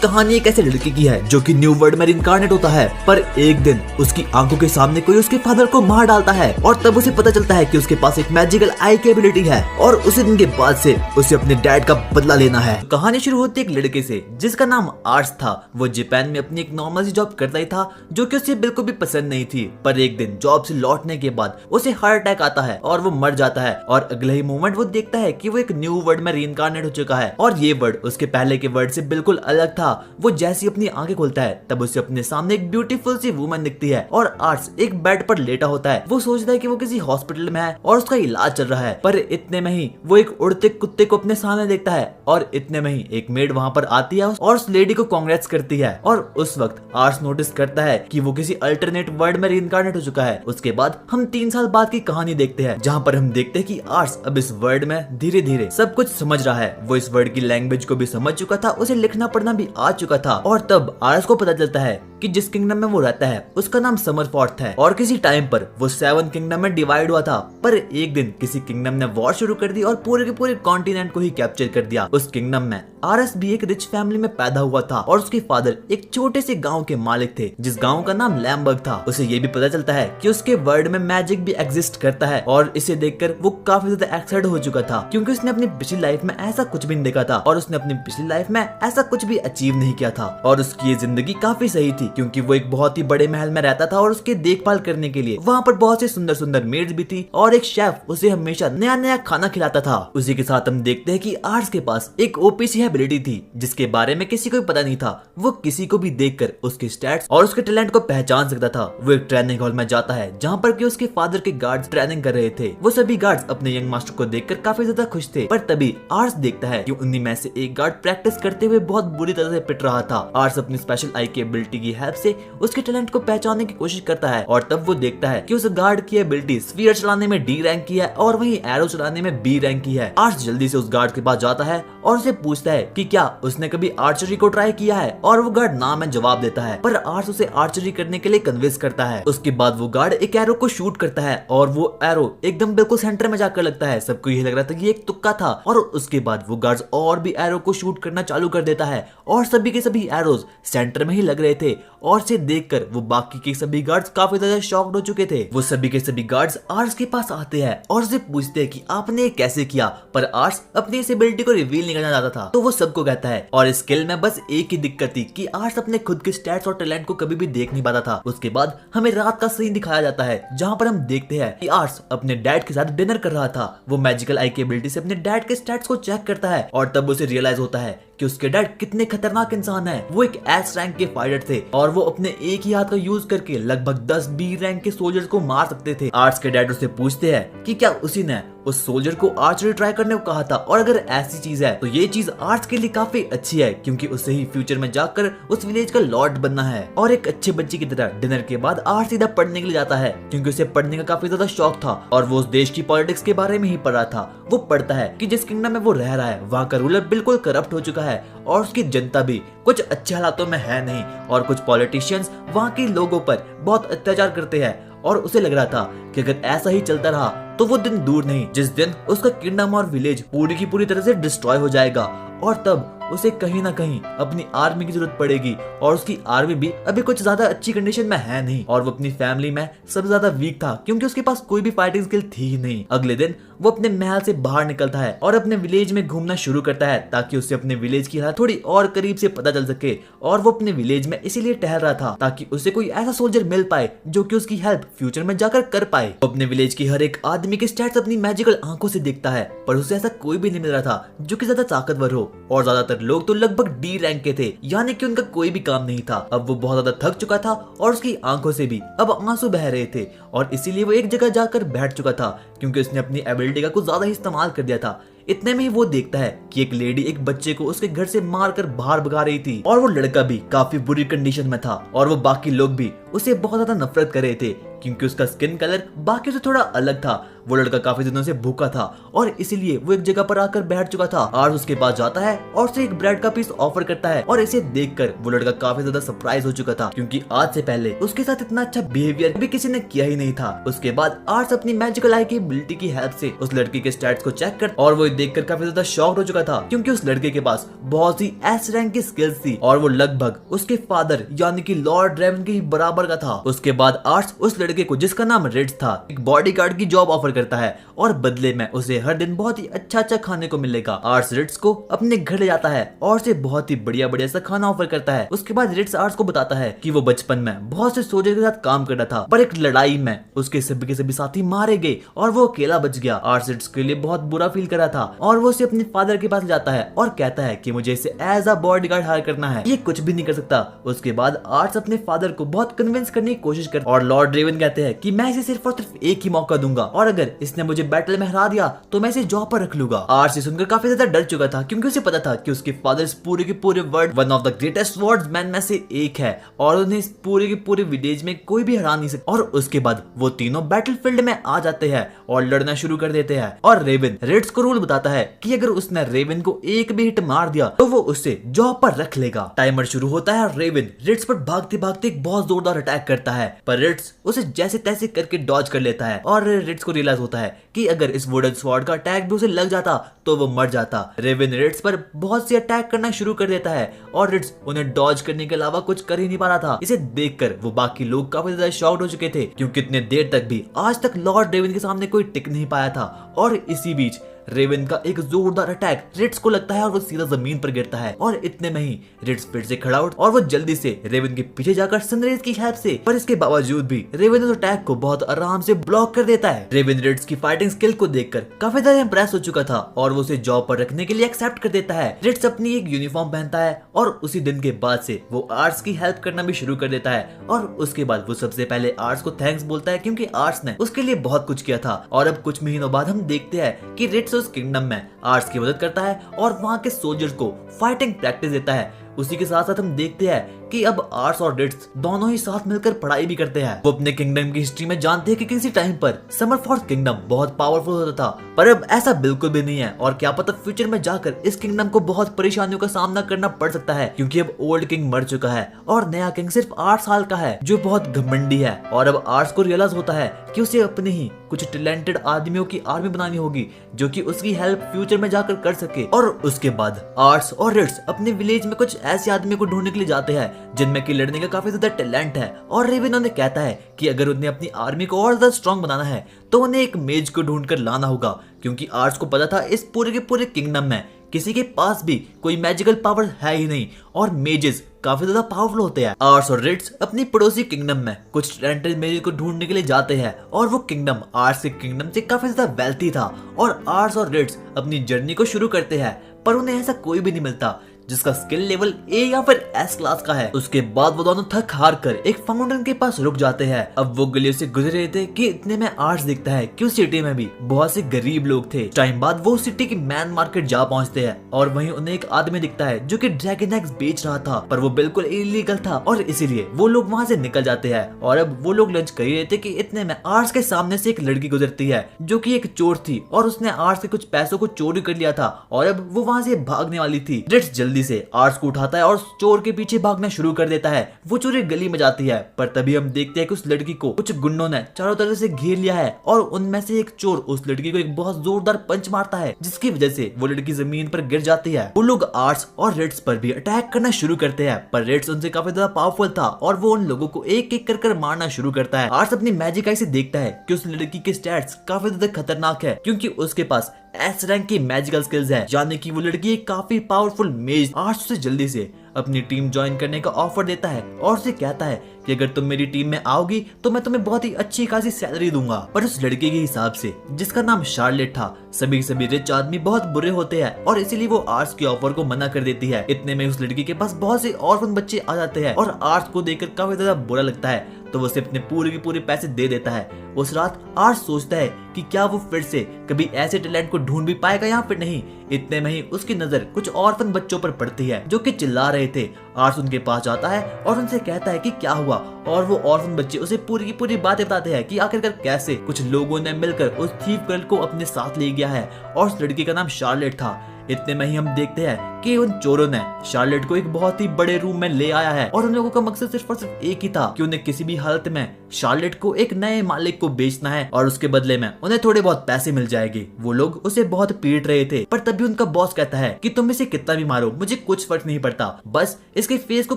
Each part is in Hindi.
कहानी एक ऐसे लड़के की है जो कि न्यू वर्ल्ड में रिइंकार्नेट होता है, पर एक दिन उसकी आंखों के सामने कोई उसके फादर को मार डालता है और तब उसे पता चलता है कि उसके पास एक मैजिकल आई की एबिलिटी है और उसी दिन के बाद से उसे अपने डैड का बदला लेना है। कहानी शुरू होती है एक लड़के से जिसका नाम आर्स था। वो जापान में अपनी एक नॉर्मल सी जॉब करता ही था जो कि उसे बिल्कुल भी पसंद नहीं थी, पर एक दिन जॉब से लौटने के बाद उसे हार्ट अटैक आता है और वो मर जाता है और अगले ही मोमेंट वो देखता है कि वो एक न्यू वर्ल्ड में रिइंकार्नेट हो चुका है और ये वर्ड उसके पहले के वर्ड से बिल्कुल अलग था। वो जैसे अपनी आंखें खोलता है तब उसे अपने सामने एक ब्यूटीफुल सी वुमन दिखती है और आर्ट्स एक बेड पर लेटा होता है। वो सोचता है कि वो किसी हॉस्पिटल में है और उसका इलाज चल रहा है, पर इतने में ही वो एक उड़ते कुत्ते को अपने सामने देखता है और इतने में ही एक मेड वहाँ पर आती है और उस लेडी को कांग्रेट्स करती है। और उस वक्त आर्ट्स नोटिस करता है कि वो किसी अल्टरनेट वर्ल्ड में रिइंकार्नेट हो चुका है। उसके बाद हम 3 साल बाद की कहानी देखते हैं जहाँ पर हम देखते हैं कि आर्ट्स अब इस वर्ल्ड में धीरे धीरे सब कुछ समझ रहा है। वो इस वर्ल्ड की लैंग्वेज को भी समझ चुका था, उसे लिखना पढ़ना भी आ चुका था और तब आर्ट्स को पता चलता है कि जिस किंगडम में वो रहता है उसका नाम समरफॉर्थ है और किसी टाइम पर वो 7 किंगडम में डिवाइड हुआ था, पर एक दिन किसी किंगडम ने वॉर शुरू कर दी और पूरे के पूरे कॉन्टिनेंट को ही कैप्चर कर दिया। उस किंगडम में आरएस भी एक रिच फैमिली में पैदा हुआ था और उसके फादर एक छोटे से गांव के मालिक थे जिस गांव का नाम लैम्बर्ग था। उसे ये भी पता चलता है कि उसके वर्ल्ड में मैजिक भी एग्जिस्ट करता है और इसे देखकर वो काफी ज्यादा एक्साइटेड हो चुका था क्योंकि उसने अपनी पिछली लाइफ में ऐसा कुछ भी नहीं देखा था और उसने अपनी पिछली लाइफ में ऐसा कुछ भी अचीव नहीं किया था और उसकी ये जिंदगी काफी सही थी क्योंकि वो एक बहुत ही बड़े महल में रहता था और उसकी देखभाल करने के लिए वहाँ पर बहुत से सुंदर सुंदर मेड्स भी थी और एक शेफ उसे हमेशा नया नया खाना खिलाता था। उसी के साथ हम देखते हैं कि आर्ट्स के पास एक ओपीसी एबिलिटी थी जिसके बारे में किसी को भी पता नहीं था। वो किसी को भी देखकर उसके स्टैट्स और उसके टैलेंट को पहचान सकता था। वो एक ट्रेनिंग हॉल में जाता है जहाँ पर कि उसके फादर के गार्ड्स ट्रेनिंग कर रहे थे। वो सभी गार्ड्स अपने यंग मास्टर को देखकर काफी ज्यादा खुश थे, पर तभी आर्ट्स देखता है कि उन्हीं में से एक गार्ड प्रैक्टिस करते हुए बहुत बुरी तरह से पिट रहा था। आर्ट्स अपनी स्पेशल आई की एबिलिटी की हेल्प से उसके टैलेंट को पहचानने की कोशिश करता है और तब वो देखता है कि उस गार्ड की एबिलिटी स्फीयर चलाने में डी रैंक की है और वहीं एरो चलाने में बी रैंक की है। आर्ट्स जल्दी से उस गार्ड के पास जाता है और उसे पूछता है कि क्या उसने कभी आर्चरी को ट्राई किया है और वो गार्ड ना में जवाब देता है, पर आर्ट्स उसे आर्चरी करने के लिए कन्विंस करता है। उसके बाद वो गार्ड एक एरो को शूट करता है और वो एरो एकदम बिल्कुल सेंटर में जाकर लगता है। सबको ये लग रहा था कि ये एक तुक्का था और उसके बाद वो गार्ड्स और भी एरो को शूट करना चालू कर देता है और सभी के सभी एरोज सेंटर में ही लग रहे थे और इसे देखकर वो बाकी के सभी गार्ड्स काफी ज्यादा शॉक्ड हो चुके थे। वो सभी के सभी गार्ड्स आर्ट्स के पास आते हैं और उसे पूछते हैं कि आपने कैसे किया, पर आर्ट्स अपनी इस एबिलिटी को रिवील नहीं करना चाहता था। तो वो सबको कहता है और स्किल में बस एक ही दिक्कत थी कि आर्ट्स अपने खुद के स्टैट्स और टैलेंट को कभी भी देख नहीं पाता था। उसके बाद हमें रात का सीन दिखाया जाता है जहाँ पर हम देखते हैं कि आर्ट्स अपने डैड के साथ डिनर कर रहा था। वो मैजिकल आई की एबिलिटी से अपने डैड के स्टैट्स को चेक करता है और तब उसे रियलाइज होता है कि उसके डैड कितने खतरनाक इंसान है। वो एक एस रैंक के फाइटर थे और वो अपने एक ही हाथ का यूज करके लगभग 10 बी रैंक के सोल्जर्स को मार सकते थे। आर्ट्स के डैड उससे पूछते हैं कि क्या उसी ने उस सोल्जर को आर्चरी ट्राई करने को कहा था और अगर ऐसी चीज है तो ये चीज आर्ट्स के लिए काफी अच्छी है क्योंकि उससे ही फ्यूचर में जाकर उस विलेज का लॉर्ड बनना है। और एक अच्छे बच्चे की तरह डिनर के बाद आर्ट्स सीधा पढ़ने के लिए जाता है क्योंकि उसे पढ़ने का काफी ज्यादा शौक था और वो उस देश की पॉलिटिक्स के बारे में ही पढ़ रहा था। वो पढ़ता है कि जिस किंगडम में वो रह रहा है वहाँ का रूलर बिल्कुल करप्ट हो चुका है और उसकी जनता भी कुछ अच्छे हालातों में है नहीं और कुछ पॉलिटिशियंस वहाँ के लोगों पर बहुत अत्याचार करते हैं और उसे लग रहा था कि अगर ऐसा ही चलता रहा तो वो दिन दूर नहीं जिस दिन उसका किंगडम और विलेज पूरी की पूरी तरह से डिस्ट्रॉय हो जाएगा और तब उसे कहीं ना कहीं अपनी आर्मी की जरूरत पड़ेगी और उसकी आर्मी भी अभी कुछ ज्यादा अच्छी कंडीशन में है नहीं और वो अपनी फैमिली में सबसे ज्यादा वीक था क्योंकि उसके पास कोई भी फाइटिंग स्किल थी ही नहीं। अगले दिन वो अपने महल से बाहर निकलता है और अपने विलेज में घूमना शुरू करता है ताकि उसे अपने विलेज की हालत थोड़ी और करीब से पता चल सके और वो अपने विलेज में इसीलिए टहल रहा था ताकि उसे कोई ऐसा सोल्जर मिल पाए जो कि उसकी हेल्प फ्यूचर में जाकर कर पाए। वो अपने विलेज की हर एक आदमी के स्टैट्स अपनी मैजिकल आंखों से देखता है पर उसे ऐसा कोई भी नहीं मिल रहा था जो कि ज्यादा ताकतवर हो और ज्यादातर लोग तो लगभग डी रैंक के थे, यानी कि उनका कोई भी काम नहीं था। अब वो बहुत ज्यादा थक चुका था और उसकी आंखों से भी अब आंसू बह रहे थे और इसीलिए वो एक जगह जाकर बैठ चुका था क्योंकि उसने अपनी एबिलिटी का कुछ ज्यादा ही इस्तेमाल कर दिया था। इतने में ही वो देखता है कि एक लेडी एक बच्चे को उसके घर से मारकर बाहर भगा रही थी और वो लड़का भी काफी बुरी कंडीशन में था और वो बाकी लोग भी उसे बहुत ज्यादा नफरत कर रहे थे क्योंकि उसका स्किन कलर बाकी से थोड़ा अलग था। वो लड़का काफी दिनों से भूखा था और इसीलिए वो एक जगह पर आकर बैठ चुका था। आर्स उसके पास जाता है और उसे एक ब्रेड का पीस ऑफर करता है और इसे देखकर वो लड़का काफी ज्यादा सरप्राइज हो चुका था, क्योंकि आज से पहले उसके साथ इतना अच्छा बिहेवियर भी किसी ने किया ही नहीं था। उसके बाद आर्स अपनी मैजिकल आई की एबिलिटी की हेल्प से उस लड़के के स्टैट्स को चेक कर और वो देखकर काफी ज्यादा शॉक्ड हो चुका था, क्योंकि उस लड़के के पास बहुत सी एस रैंक की स्किल्स थी और वो लगभग उसके फादर यानी कि लॉर्ड ड्रेवन के ही बराबर का था। उसके बाद आर्स उस लड़के को, जिसका नाम रिट्स था, एक बॉडीगार्ड की जॉब ऑफर करता है और बदले में उसे हर दिन बहुत ही अच्छा खाने को मिलेगा। आर्स रिट्स को अपने घर ले जाता है और उसे बहुत ही बढ़िया सा खाना ऑफर करता है। उसके बाद रिट्स आर्स को बताता है कि वो बचपन में बहुत से सोल्जर के साथ काम करता था, पर एक लड़ाई में उसके सभी के सभी साथी मारे गए और वो अकेला बच गया। आर्स रिट्स के लिए बहुत बुरा फील कर रहा था और वो उसे अपने फादर के पास ले जाता है और कहता है कि मुझे इसे एज अ बॉडीगार्ड हायर करना है, ये कुछ भी नहीं कर सकता। उसके बाद आर्स अपने फादर को बहुत कन्विंस करने की कोशिश करता है और लॉर्ड ड्रेवन कहते हैं कि मैं इसे सिर्फ और सिर्फ एक ही मौका दूंगा और अगर इसने मुझे बैटल में हरा दिया तो मैं इसे जॉब पर रख लूंगा। आर्स सुनकर काफी ज्यादा डर चुका था, क्योंकि उसे पता था कि उसके फादर इस पूरे के पूरे world one of the greatest swordsman में से एक है और उन्हें इस पूरे के पूरे विलेज में कोई भी हरा नहीं सकता। और उसके बाद वो तीनों बैटलफील्ड में आ जाते हैं और लड़ना शुरू कर देते हैं और रेवन रिट्स को रूल बताता है कि अगर उसने रेवन को एक भी हिट मार दिया तो वो उसे जॉब पर रख लेगा। टाइमर शुरू होता है और रेवन रिट्स पर भागते भागते एक बहुत जोरदार अटैक करता है, पर रिट्स उसे जैसे तैसे करके डॉज कर लेता है और रिट्स को रियलाइज होता है कि अगर इस वुडन स्वॉर्ड का अटैक भी उसे लग जाता तो वो मर जाता। रेवन रिट्स पर बहुत सी अटैक करना शुरू कर देता है और रिट्स उन्हें डॉज करने के अलावा कुछ कर ही नहीं पा रहा था। इसे देखकर वो बाकी लोग काफी ज्यादा शॉक्ड हो चुके थे, क्योंकि इतने देर तक भी आज तक लॉर्ड रेवन के सामने कोई टिक नहीं पाया था। और इसी बीच रेवन का एक जोरदार अटैक रिट्स को लगता है और वो सीधा जमीन पर गिरता है और इतने में ही रिट्स फिर से खड़ा उठ और वो जल्दी से रेवन के पीछे जाकर सनरेज की हेल्प से, पर इसके बावजूद भी रेवन उस अटैक को बहुत आराम से ब्लॉक कर देता है। रेवन रिट्स की फाइटिंग स्किल को देखकर काफी ज्यादा इंप्रेस हो चुका था और वो उसे जॉब पर रखने के लिए एक्सेप्ट कर देता है। रिट्स अपनी एक यूनिफॉर्म पहनता है और उसी दिन के बाद से वो आर्स की हेल्प करना भी शुरू कर देता है और उसके बाद वो सबसे पहले आर्स को थैंक्स बोलता है, क्योंकि आर्स ने उसके लिए बहुत कुछ किया था। और अब कुछ महीनों बाद हम देखते हैं कि रिट्स उस किंगडम में आर्स की मदद करता है और वहां के सोल्जर्स को फाइटिंग प्रैक्टिस देता है। उसी के साथ साथ हम देखते हैं कि अब आर्स और रिट्स दोनों ही साथ मिलकर पढ़ाई भी करते हैं। वो अपने किंगडम की हिस्ट्री में जानते हैं कि किसी टाइम पर समरफॉर्ड किंगडम बहुत पावरफुल होता था, पर अब ऐसा बिल्कुल भी नहीं है और क्या पता फ्यूचर में जाकर इस किंगडम को बहुत परेशानियों का सामना करना पड़ सकता है, क्योंकि अब ओल्ड किंग मर चुका है और नया किंग सिर्फ 8 साल का है जो बहुत घमंडी है। और अब आर्स को रियलाइज होता है कि उसे अपने ही कुछ टैलेंटेड आदमियों की आर्मी बनानी होगी जो कि उसकी हेल्प फ्यूचर में जाकर कर सके। और उसके बाद आर्स और रिट्स अपने विलेज में कुछ ऐसे आदमी को ढूंढने के लिए जाते हैं जिनमें कि लड़ने का काफी ज्यादा टैलेंट है और रेवन उन्हें कहता है कि अगर उन्हें अपनी आर्मी को और ज्यादा स्ट्रॉन्ग बनाना है तो उन्हें एक मेज को ढूंढकर लाना होगा, क्योंकि आर्स को पता था इस पूरे के पूरे किंगडम में किसी के पास भी कोई मैजिकल पावर है ही नहीं और मेजेस काफी ज्यादा पावरफुल होते हैं। आर्स और रिट्स अपनी पड़ोसी किंगडम में कुछ टैलेंटेड मेजेस को ढूंढने के लिए जाते हैं और वो किंगडम आर्स के किंगडम से काफी ज्यादा वेल्थी था और आर्स और रिट्स अपनी जर्नी को शुरू करते हैं, पर उन्हें ऐसा कोई भी नहीं मिलता जिसका स्किल लेवल ए या फिर एस क्लास का है। उसके बाद वो दोनों थक हार कर एक फाउंटेन के पास रुक जाते हैं। अब वो गलियों से गुजर रहे थे कि इतने में आर्स दिखता है कि उस सिटी में भी बहुत से गरीब लोग थे। टाइम बाद वो सिटी की मैन मार्केट जा पहुंचते हैं और वहीं उन्हें एक आदमी दिखता है जो कि ड्रैगन एग्स बेच रहा था, पर वो बिल्कुल इलीगल था और इसीलिए वो लोग वहाँ से निकल जाते हैं। और अब वो लोग लंच कर ही रहे थे कि इतने में आर्स के सामने से एक लड़की गुजरती है जो कि एक चोर थी और उसने आर्स के कुछ पैसों को चोरी कर लिया था और अब वो वहाँ से भागने वाली थी। रिट्स जल्दी से आर्स को उठाता है और चोर के पीछे भागना शुरू कर देता है। वो चोर एक गली में जाती है, पर तभी हम देखते हैं कि उस लड़की को कुछ गुंडों ने चारों तरफ से घेर लिया है और उनमें से एक चोर उस लड़की को एक बहुत जोरदार पंच मारता है, जिसकी वजह से वो लड़की जमीन पर गिर जाती है। वो लोग आर्स और रिट्स पर भी अटैक करना शुरू करते हैं, पर रिट्स उनसे काफी ज्यादा पावरफुल था और वो उन लोगों को एक एक कर मारना शुरू करता है। आर्स अपनी मैजिक आई से देखता है कि उस लड़की के स्टैट्स काफी ज्यादा खतरनाक है, क्योंकि उसके पास एस रैंक की मैजिकल स्किल्स है, यानी कि वो लड़की एक काफी पावरफुल मेज। आर्स से जल्दी से अपनी टीम ज्वाइन करने का ऑफर देता है और उसे कहता है कि अगर तुम मेरी टीम में आओगी तो मैं तुम्हें बहुत ही अच्छी खासी सैलरी दूंगा। पर उस लड़के के हिसाब से, जिसका नाम शार्लेट था, सभी रिच आदमी बहुत बुरे होते हैं और इसीलिए वो आर्स के ऑफर को मना कर देती है। इतने में उस लड़की के पास बहुत से ऑर्फन बच्चे आ जाते हैं और आर्स को देखकर काफी ज्यादा बुरा लगता है, तो वो उसे अपने पूरे के पूरे पैसे दे देता है। उस रात आर्स सोचता है कि क्या वो फिर से कभी ऐसे टैलेंट को ढूंढ भी पाएगा या फिर नहीं। इतने में ही उसकी नजर कुछ ऑर्फन बच्चों पर पड़ती है जो कि चिल्ला रहे थे। आर्स उनके पास जाता है और उनसे कहता है कि क्या हुआ, और वो ऑर्फन बच्चे उसे पूरी की पूरी बातें बताते हैं कि आखिरकार कैसे कुछ लोगों ने मिलकर उस थीफ गर्ल को अपने साथ ले गया है और उस लड़की का नाम शार्लेट था। इतने में ही हम देखते हैं कि उन चोरों ने शार्लेट को एक बहुत ही बड़े रूम में ले आया है और उन लोगों का मकसद सिर्फ और सिर्फ एक ही था कि उन्हें किसी भी हालत में शार्लेट को एक नए मालिक को बेचना है और उसके बदले में उन्हें थोड़े बहुत पैसे मिल जाएंगे। वो लोग उसे बहुत पीट रहे थे, पर तभी उनका बॉस कहता है कि तुम इसे कितना भी मारो मुझे कुछ फर्क नहीं पड़ता, बस इसके फेस को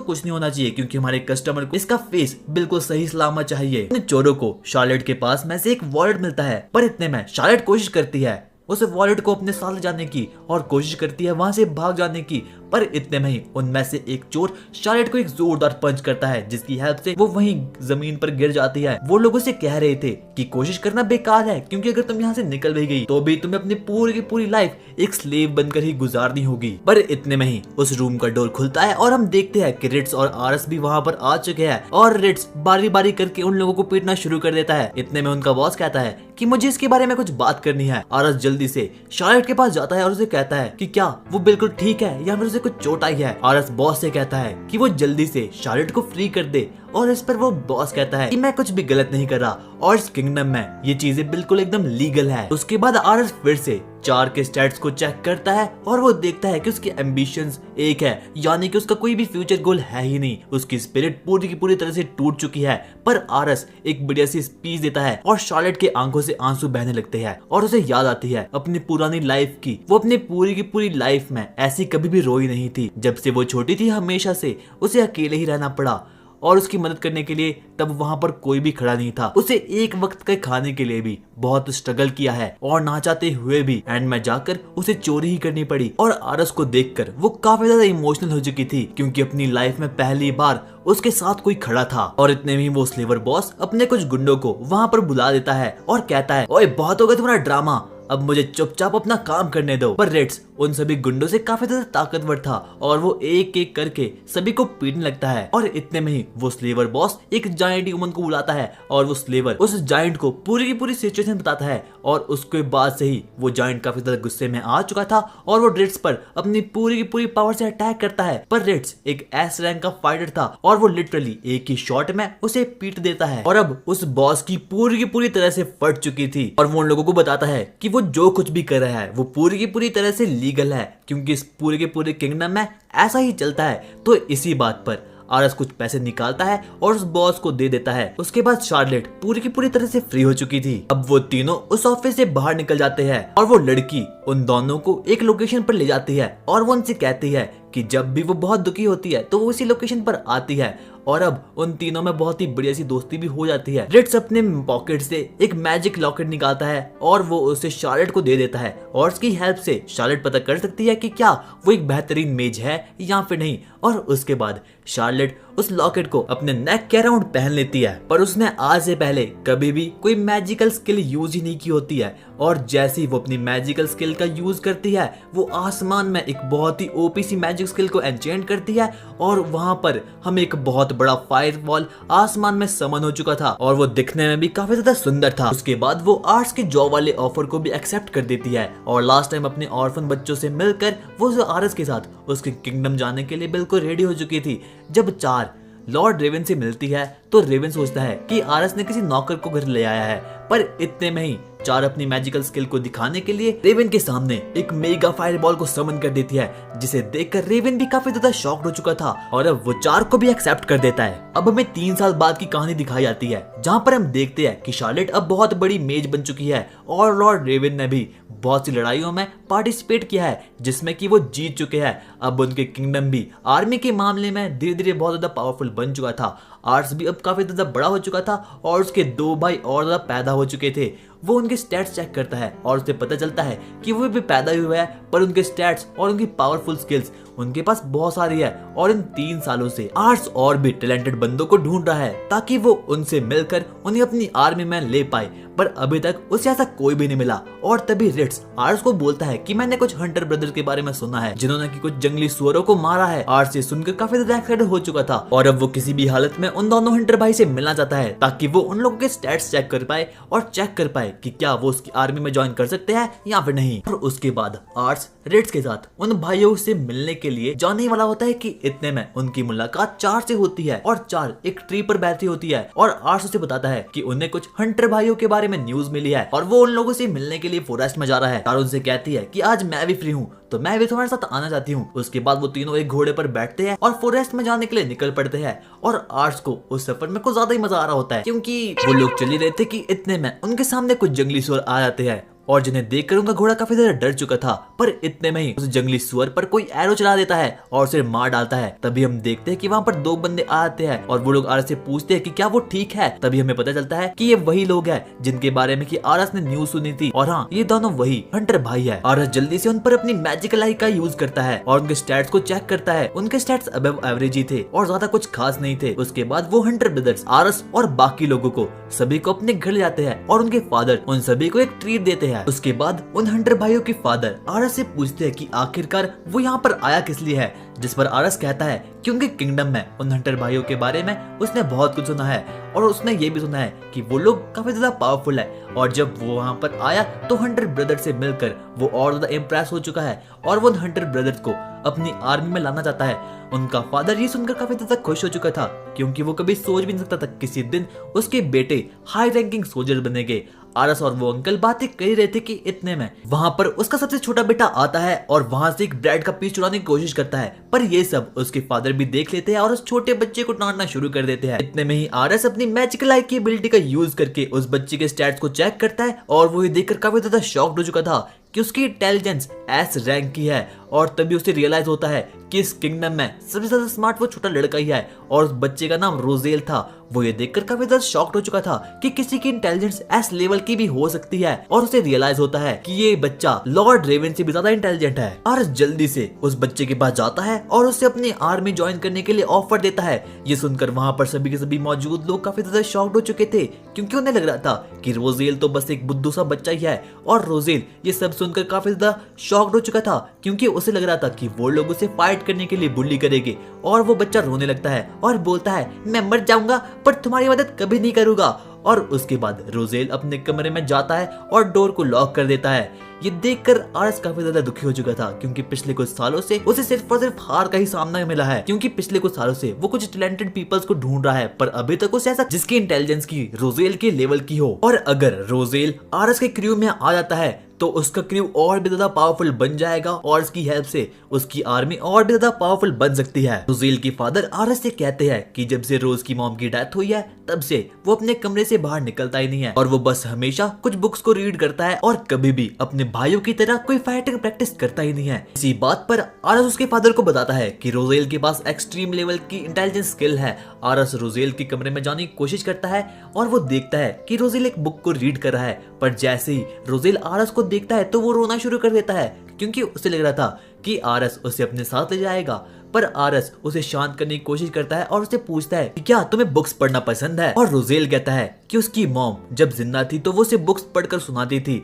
कुछ नहीं होना चाहिए क्योंकि हमारे कस्टमर को इसका फेस बिल्कुल सही सलामत चाहिए। उन चोरों को शार्लेट के पास में से एक वॉलेट मिलता है, पर इतने में शार्लेट कोशिश करती है उस वॉलेट को अपने साथ ले जाने की और कोशिश करती है वहां से भाग जाने की, पर इतने में ही उनमें से एक चोर शार्लेट को एक जोरदार पंच करता है जिसकी हेल्प से वो वहीं जमीन पर गिर जाती है। वो लोगों से कह रहे थे कि कोशिश करना बेकार है क्योंकि अगर तुम यहाँ से निकल भी गई तो भी तुम्हें अपनी पूरी की पूरी लाइफ एक स्लेव बनकर ही गुजारनी होगी। पर इतने में ही उस रूम का डोर खुलता है और हम देखते हैं कि रिट्स और आरस भी वहाँ पर आ चुके हैं और रिट्स बारी बारी करके उन लोगों को पीटना शुरू कर देता है। इतने में उनका बॉस कहता है कि मुझे इसके बारे में कुछ बात करनी है। आरस जल्दी से शार्लेट के पास जाता है और उसे कहता है कि क्या वो बिल्कुल ठीक है या फिर उसे कुछ चोट आई है। आरस बॉस से कहता है कि वो जल्दी से शार्लेट को फ्री कर दे और इस पर वो बॉस कहता है कि मैं कुछ भी गलत नहीं कर रहा और इस किंगडम में ये चीजें बिल्कुल एकदम लीगल है। उसके बाद आरस फिर से 4 के स्टैट्स को चेक करता है और वो देखता है कि उसकी एम्बिशंस एक है, यानी कि उसका कोई भी फ्यूचर गोल है ही नहीं। उसकी स्पिरिट पूरी की पूरी तरह से टूट चुकी है। पर आरस एक बढ़िया सी स्पीच देता है और शार्लेट के आंखों से आंसू बहने लगते हैं और उसे याद आती है अपनी पुरानी लाइफ की। वो अपनी पूरी की पूरी लाइफ में ऐसी कभी भी रोई नहीं थी। जब से वो छोटी थी हमेशा से उसे अकेले ही रहना पड़ा और उसकी मदद करने के लिए तब वहां पर कोई भी खड़ा नहीं था। उसे एक वक्त के खाने के लिए भी बहुत स्ट्रगल किया है और ना चाहते हुए भी एंड में जाकर उसे चोरी ही करनी पड़ी। और आरस को देखकर वो काफी ज्यादा इमोशनल हो चुकी थी क्योंकि अपनी लाइफ में पहली बार उसके साथ कोई खड़ा था। और इतने में ही वो स्लेवर बॉस अपने कुछ गुंडों को वहां पर बुला देता है और कहता है, ओए बहुत हो गया तुम्हारा ड्रामा, अब मुझे चुपचाप अपना काम करने दो। पर रेड्स उन सभी गुंडों से काफी ज्यादा ताकतवर था और वो एक एक करके सभी को पीटने लगता है। और इतने में ही वो स्लेवर बॉस एक जायंट ह्यूमन को बुलाता है और वो स्लेवर उस जायंट को पूरी की पूरी सिचुएशन बताता है। और उसके बाद से ही वो जायंट काफी ज्यादा गुस्से में आ चुका था और वो रेड्स पर अपनी पूरी की पूरी पावर से अटैक करता है। पर रेड्स एक एस रैंक का फाइटर था और वो लिटरली एक ही शॉट में उसे पीट देता है। और अब उस बॉस की पूरी तरह से फट चुकी थी और वो उन लोगों को बताता है कि वो जो कुछ भी कर रहा है वो पूरी की पूरी तरह से लीगल है क्योंकि इस पूरे के पूरे किंगडम में ऐसा ही चलता है। तो इसी बात पर आरस कुछ पैसे निकालता है और उस बॉस को दे देता है। उसके बाद शार्लेट पूरी की पूरी तरह से फ्री हो चुकी थी। अब वो तीनों उस ऑफिस से बाहर निकल जाते हैं और वो लड़की उन दोनों को एक लोकेशन पर ले जाती है और वो उनसे कहती है कि जब भी वो बहुत दुखी होती है तो वो उसी लोकेशन पर आती है। और अब उन तीनों में बहुत ही बढ़िया सी दोस्ती भी हो जाती है। रिट्स अपने पॉकेट से एक मैजिक लॉकेट निकालता है और वो उसे शार्लेट को दे देता है और उसकी हेल्प से शार्लेट पता कर सकती है कि क्या वो एक बेहतरीन मेज है या फिर नहीं। और उसके बाद शार्लेट उस लॉकेट को अपने नेक के अराउंड पहन लेती है, पर उसने आज से पहले कभी भी कोई मैजिकल स्किल यूज ही नहीं की होती है। और जैसे ही वो अपनी मैजिकल स्किल का यूज करती है वो आसमान में एक बहुत ही ओपी सी मैजिक स्किल को एन्चेंट करती है और वहां पर हम एक बहुत बड़ा फायरवॉल आसमान में समन हो चुका था और वो दिखने में भी काफी ज्यादा सुंदर था। उसके बाद वो आर्ट्स के जॉब वाले ऑफर को भी एक्सेप्ट कर देती है और लास्ट टाइम अपने ऑर्फन बच्चों से मिलकर वो आरस के साथ उसके किंगडम जाने के लिए बिल्कुल रेडी हो चुकी थी। जब 4 लॉर्ड रेवन से मिलती है तो रेवन सोचता है कि आरस ने किसी नौकर को घर ले आया है, पर इतने में ही 4 अपनी मैजिकल स्किल को दिखाने के लिए रेवन के सामने एक मेगा फायरबॉल को समन कर देती है, जिसे देखकर रेवन भी काफी ज्यादा शॉक्ड हो चुका था और अब वो 4 को भी एक्सेप्ट कर देता है। अब हमें 3 साल बाद की कहानी दिखाई जाती है जहाँ पर हम देखते हैं कि शार्लेट अब बहुत बड़ी मेज बन चुकी है और लॉर्ड रेवन ने भी बहुत सी लड़ाइयों में पार्टिसिपेट किया है जिसमें कि वो जीत चुके हैं। अब उनके किंगडम भी आर्मी के मामले में धीरे धीरे बहुत ज्यादा पावरफुल बन चुका था। आर्ट्स भी अब काफी ज्यादा बड़ा हो चुका था और उसके 2 भाई और ज्यादा पैदा हो चुके थे। वो उनके स्टैट्स चेक करता है और उसे पता चलता है कि वो भी पैदा ही हुए हैं, पर उनके स्टैट्स और उनकी पावरफुल स्किल्स उनके पास बहुत सारी है और इन 3 सालों से आर्स और भी टैलेंटेड बंदों को ढूंढ रहा है ताकि वो उनसे मिलकर उन्हें अपनी आर्मी में ले पाए, पर अभी तक उसे ऐसा कोई भी नहीं मिला। और तभी रिट्स आर्स को बोलता है कि मैंने कुछ हंटर ब्रदर के बारे में सुना है जिन्होंने की कुछ जंगली सुअरों को मारा है। आर्स ये सुनकर काफी ज्यादा एक्साइटेड हो चुका था और अब वो किसी भी हालत में उन दोनों हंटर भाई से मिलना चाहता है ताकि वो उन लोगों के स्टैट्स चेक कर पाए और चेक कर पाए कि क्या वो उसकी आर्मी में ज्वाइन कर सकते हैं या फिर नहीं। और उसके बाद आर्स रिट्स के साथ उन भाइयों से मिलने के लिए जाने वाला होता है कि इतने में उनकी मुलाकात 4 से होती है और 4 एक ट्री पर बैठी होती है और आर्स उसे बताता है कि उन्हें कुछ हंटर भाइयों के बारे में न्यूज मिली है और वो उन लोगों से मिलने के लिए फॉरेस्ट में जा रहा है। चार उनसे कहती है कि आज मैं भी फ्री हूँ तो मैं भी तुम्हारे साथ आना चाहती हूँ। उसके बाद वो तीनों एक घोड़े पर बैठते हैं और फॉरेस्ट में जाने के लिए निकल पड़ते हैं और आर्स को उस सफर में कुछ ज्यादा ही मजा आ रहा होता है क्योंकि वो लोग चल ही रहे थे कि इतने में उनके सामने कुछ जंगली सुअर आ जाते हैं और जिन्हें देखकर उनका घोड़ा काफी ज्यादा डर चुका था, पर इतने में ही उस जंगली सुअर पर कोई एरो चला देता है और उसे मार डालता है। तभी हम देखते हैं कि वहाँ पर 2 बंदे आते हैं और वो लोग आरस से पूछते हैं कि क्या वो ठीक है। तभी हमें पता चलता है कि ये वही लोग हैं जिनके बारे में कि आरस ने न्यूज सुनी थी और हाँ, ये दोनों वही हंटर भाई है। आरस जल्दी से उन पर अपनी मैजिकल आई का यूज करता है और उनके स्टैट्स को चेक करता है। उनके स्टैट्स अबव एवरेज ही थे और ज्यादा कुछ खास नहीं थे। उसके बाद वो हंटर ब्रदर्स आरस और बाकी लोगों को सभी को अपने घर ले जाते हैं और उनके फादर उन सभी को एक ट्रीट देते हैं। उसके बाद उन हंटर भाइयों के फादर आरस से पूछते हैं कि आखिरकार वो यहाँ पर आया किस लिए है, जिस पर आरस कहता है क्योंकि किंगडम में उन हंटर भाइयों के बारे में उसने बहुत कुछ सुना है और उसने ये भी सुना है कि वो लोग काफी ज्यादा पावरफुल है और जब वो वहाँ पर आया तो हंटर ब्रदर से मिलकर वो और ज्यादा इम्प्रेस हो चुका है और वो हंटर ब्रदर्स को अपनी आर्मी में लाना चाहता है। उनका फादर ये सुनकर काफी ज्यादा खुश हो चुका था क्योंकि वो कभी सोच भी नहीं सकता था किसी दिन उसके बेटे हाई रैंकिंग सोल्जर बनेंगे। आरस और वो अंकल बातें कर रहे थे कि इतने में वहाँ पर उसका सबसे छोटा बेटा आता है और वहाँ से एक ब्रेड का पीस चुराने की कोशिश करता है, पर ये सब उसके फादर भी देख लेते हैं और उस छोटे बच्चे को डांटना शुरू कर देते हैं। इतने में ही आरस अपनी मैजिकल आई की एबिलिटी का यूज करके उस बच्चे के स्टैट्स को चेक करता है और वो ये देखकर काफी ज्यादा शॉक्ड हो चुका था कि उसकी इंटेलिजेंस एस रैंक की है और तभी उसे रियलाइज होता है कि इस किंगडम में सबसे ज्यादा स्मार्ट वो छोटा लड़का ही है और उस बच्चे का नाम रोजेल था। वो ये देखकर काफी ज्यादा शॉक्ड हो चुका था कि किसी की इंटेलिजेंस एस लेवल की भी हो सकती है और उसे रियलाइज होता है कि ये बच्चा लॉर्ड रेवन से भी ज्यादा इंटेलिजेंट है। और जल्दी से उस बच्चे के पास जाता है और उसे अपनी आर्मी ज्वाइन करने के लिए ऑफर देता है। ये सुनकर वहाँ पर सभी के सभी मौजूद लोग काफी ज्यादा शॉक्ड हो चुके थे क्योंकि उन्हें लग रहा था कि रोजेल तो बस एक बुद्धू सा बच्चा ही है और रोजेल ये सब सुनकर काफी ज्यादा शॉक्ड हो चुका था क्योंकि उसे लग रहा था कि वो लोग उसे फाइट करने के लिए बुली करेंगे और वो बच्चा रोने लगता है और बोलता है मैं मर जाऊंगा पर तुम्हारी मदद कभी नहीं करूंगा। और उसके बाद रोजेल अपने कमरे में जाता है और डोर को लॉक कर देता है। ये देखकर आरस काफी ज्यादा दुखी हो चुका था क्योंकि पिछले कुछ सालों से उसे सिर्फ और सिर्फ हार का ही सामना मिला है क्योंकि पिछले कुछ सालों से वो कुछ टैलेंटेड पीपल्स को ढूंढ रहा है पर अभी तक उसे ऐसा जिसकी इंटेलिजेंस की रोजेल के लेवल की हो। और अगर रोजेल आरस के क्रू में आ जाता है तो उसका क्रू और भी ज्यादा पावरफुल बन जाएगा और इसकी हेल्प से उसकी आर्मी और भी ज्यादा पावरफुल बन सकती है। रोजेल के फादर आरस से कहते हैं कि जब से रोज की मॉम की डेथ हुई है तब से वो अपने कमरे से बाहर निकलता ही नहीं है और वो बस हमेशा कुछ बुक्स को रीड करता है और कभी भी अपने भाइयों की तरह कोई फाइटिंग प्रैक्टिस करता ही नहीं है। इसी बात पर आरस उसके फादर को बताता है कि रोजेल के पास एक्सट्रीम लेवल की इंटेलिजेंस स्किल है। आरस रोजेल के कमरे में जाने की कोशिश करता है और वो देखता है कि रोजेल एक बुक को रीड कर रहा है, पर जैसे ही रोजेल आरस को देखता है तो वो रोना शुरू कर देता है क्योंकि उसे लग रहा था कि आरस उसे अपने साथ ले जाएगा। पर आरस उसे शांत करने की कोशिश करता है और उसे पूछता है कि क्या तुम्हें बुक्स पढ़ना पसंद है। और रोजेल कहता है कि उसकी मॉम जब जिंदा थी तो वो उसे बुक्स पढ़कर सुनाती थी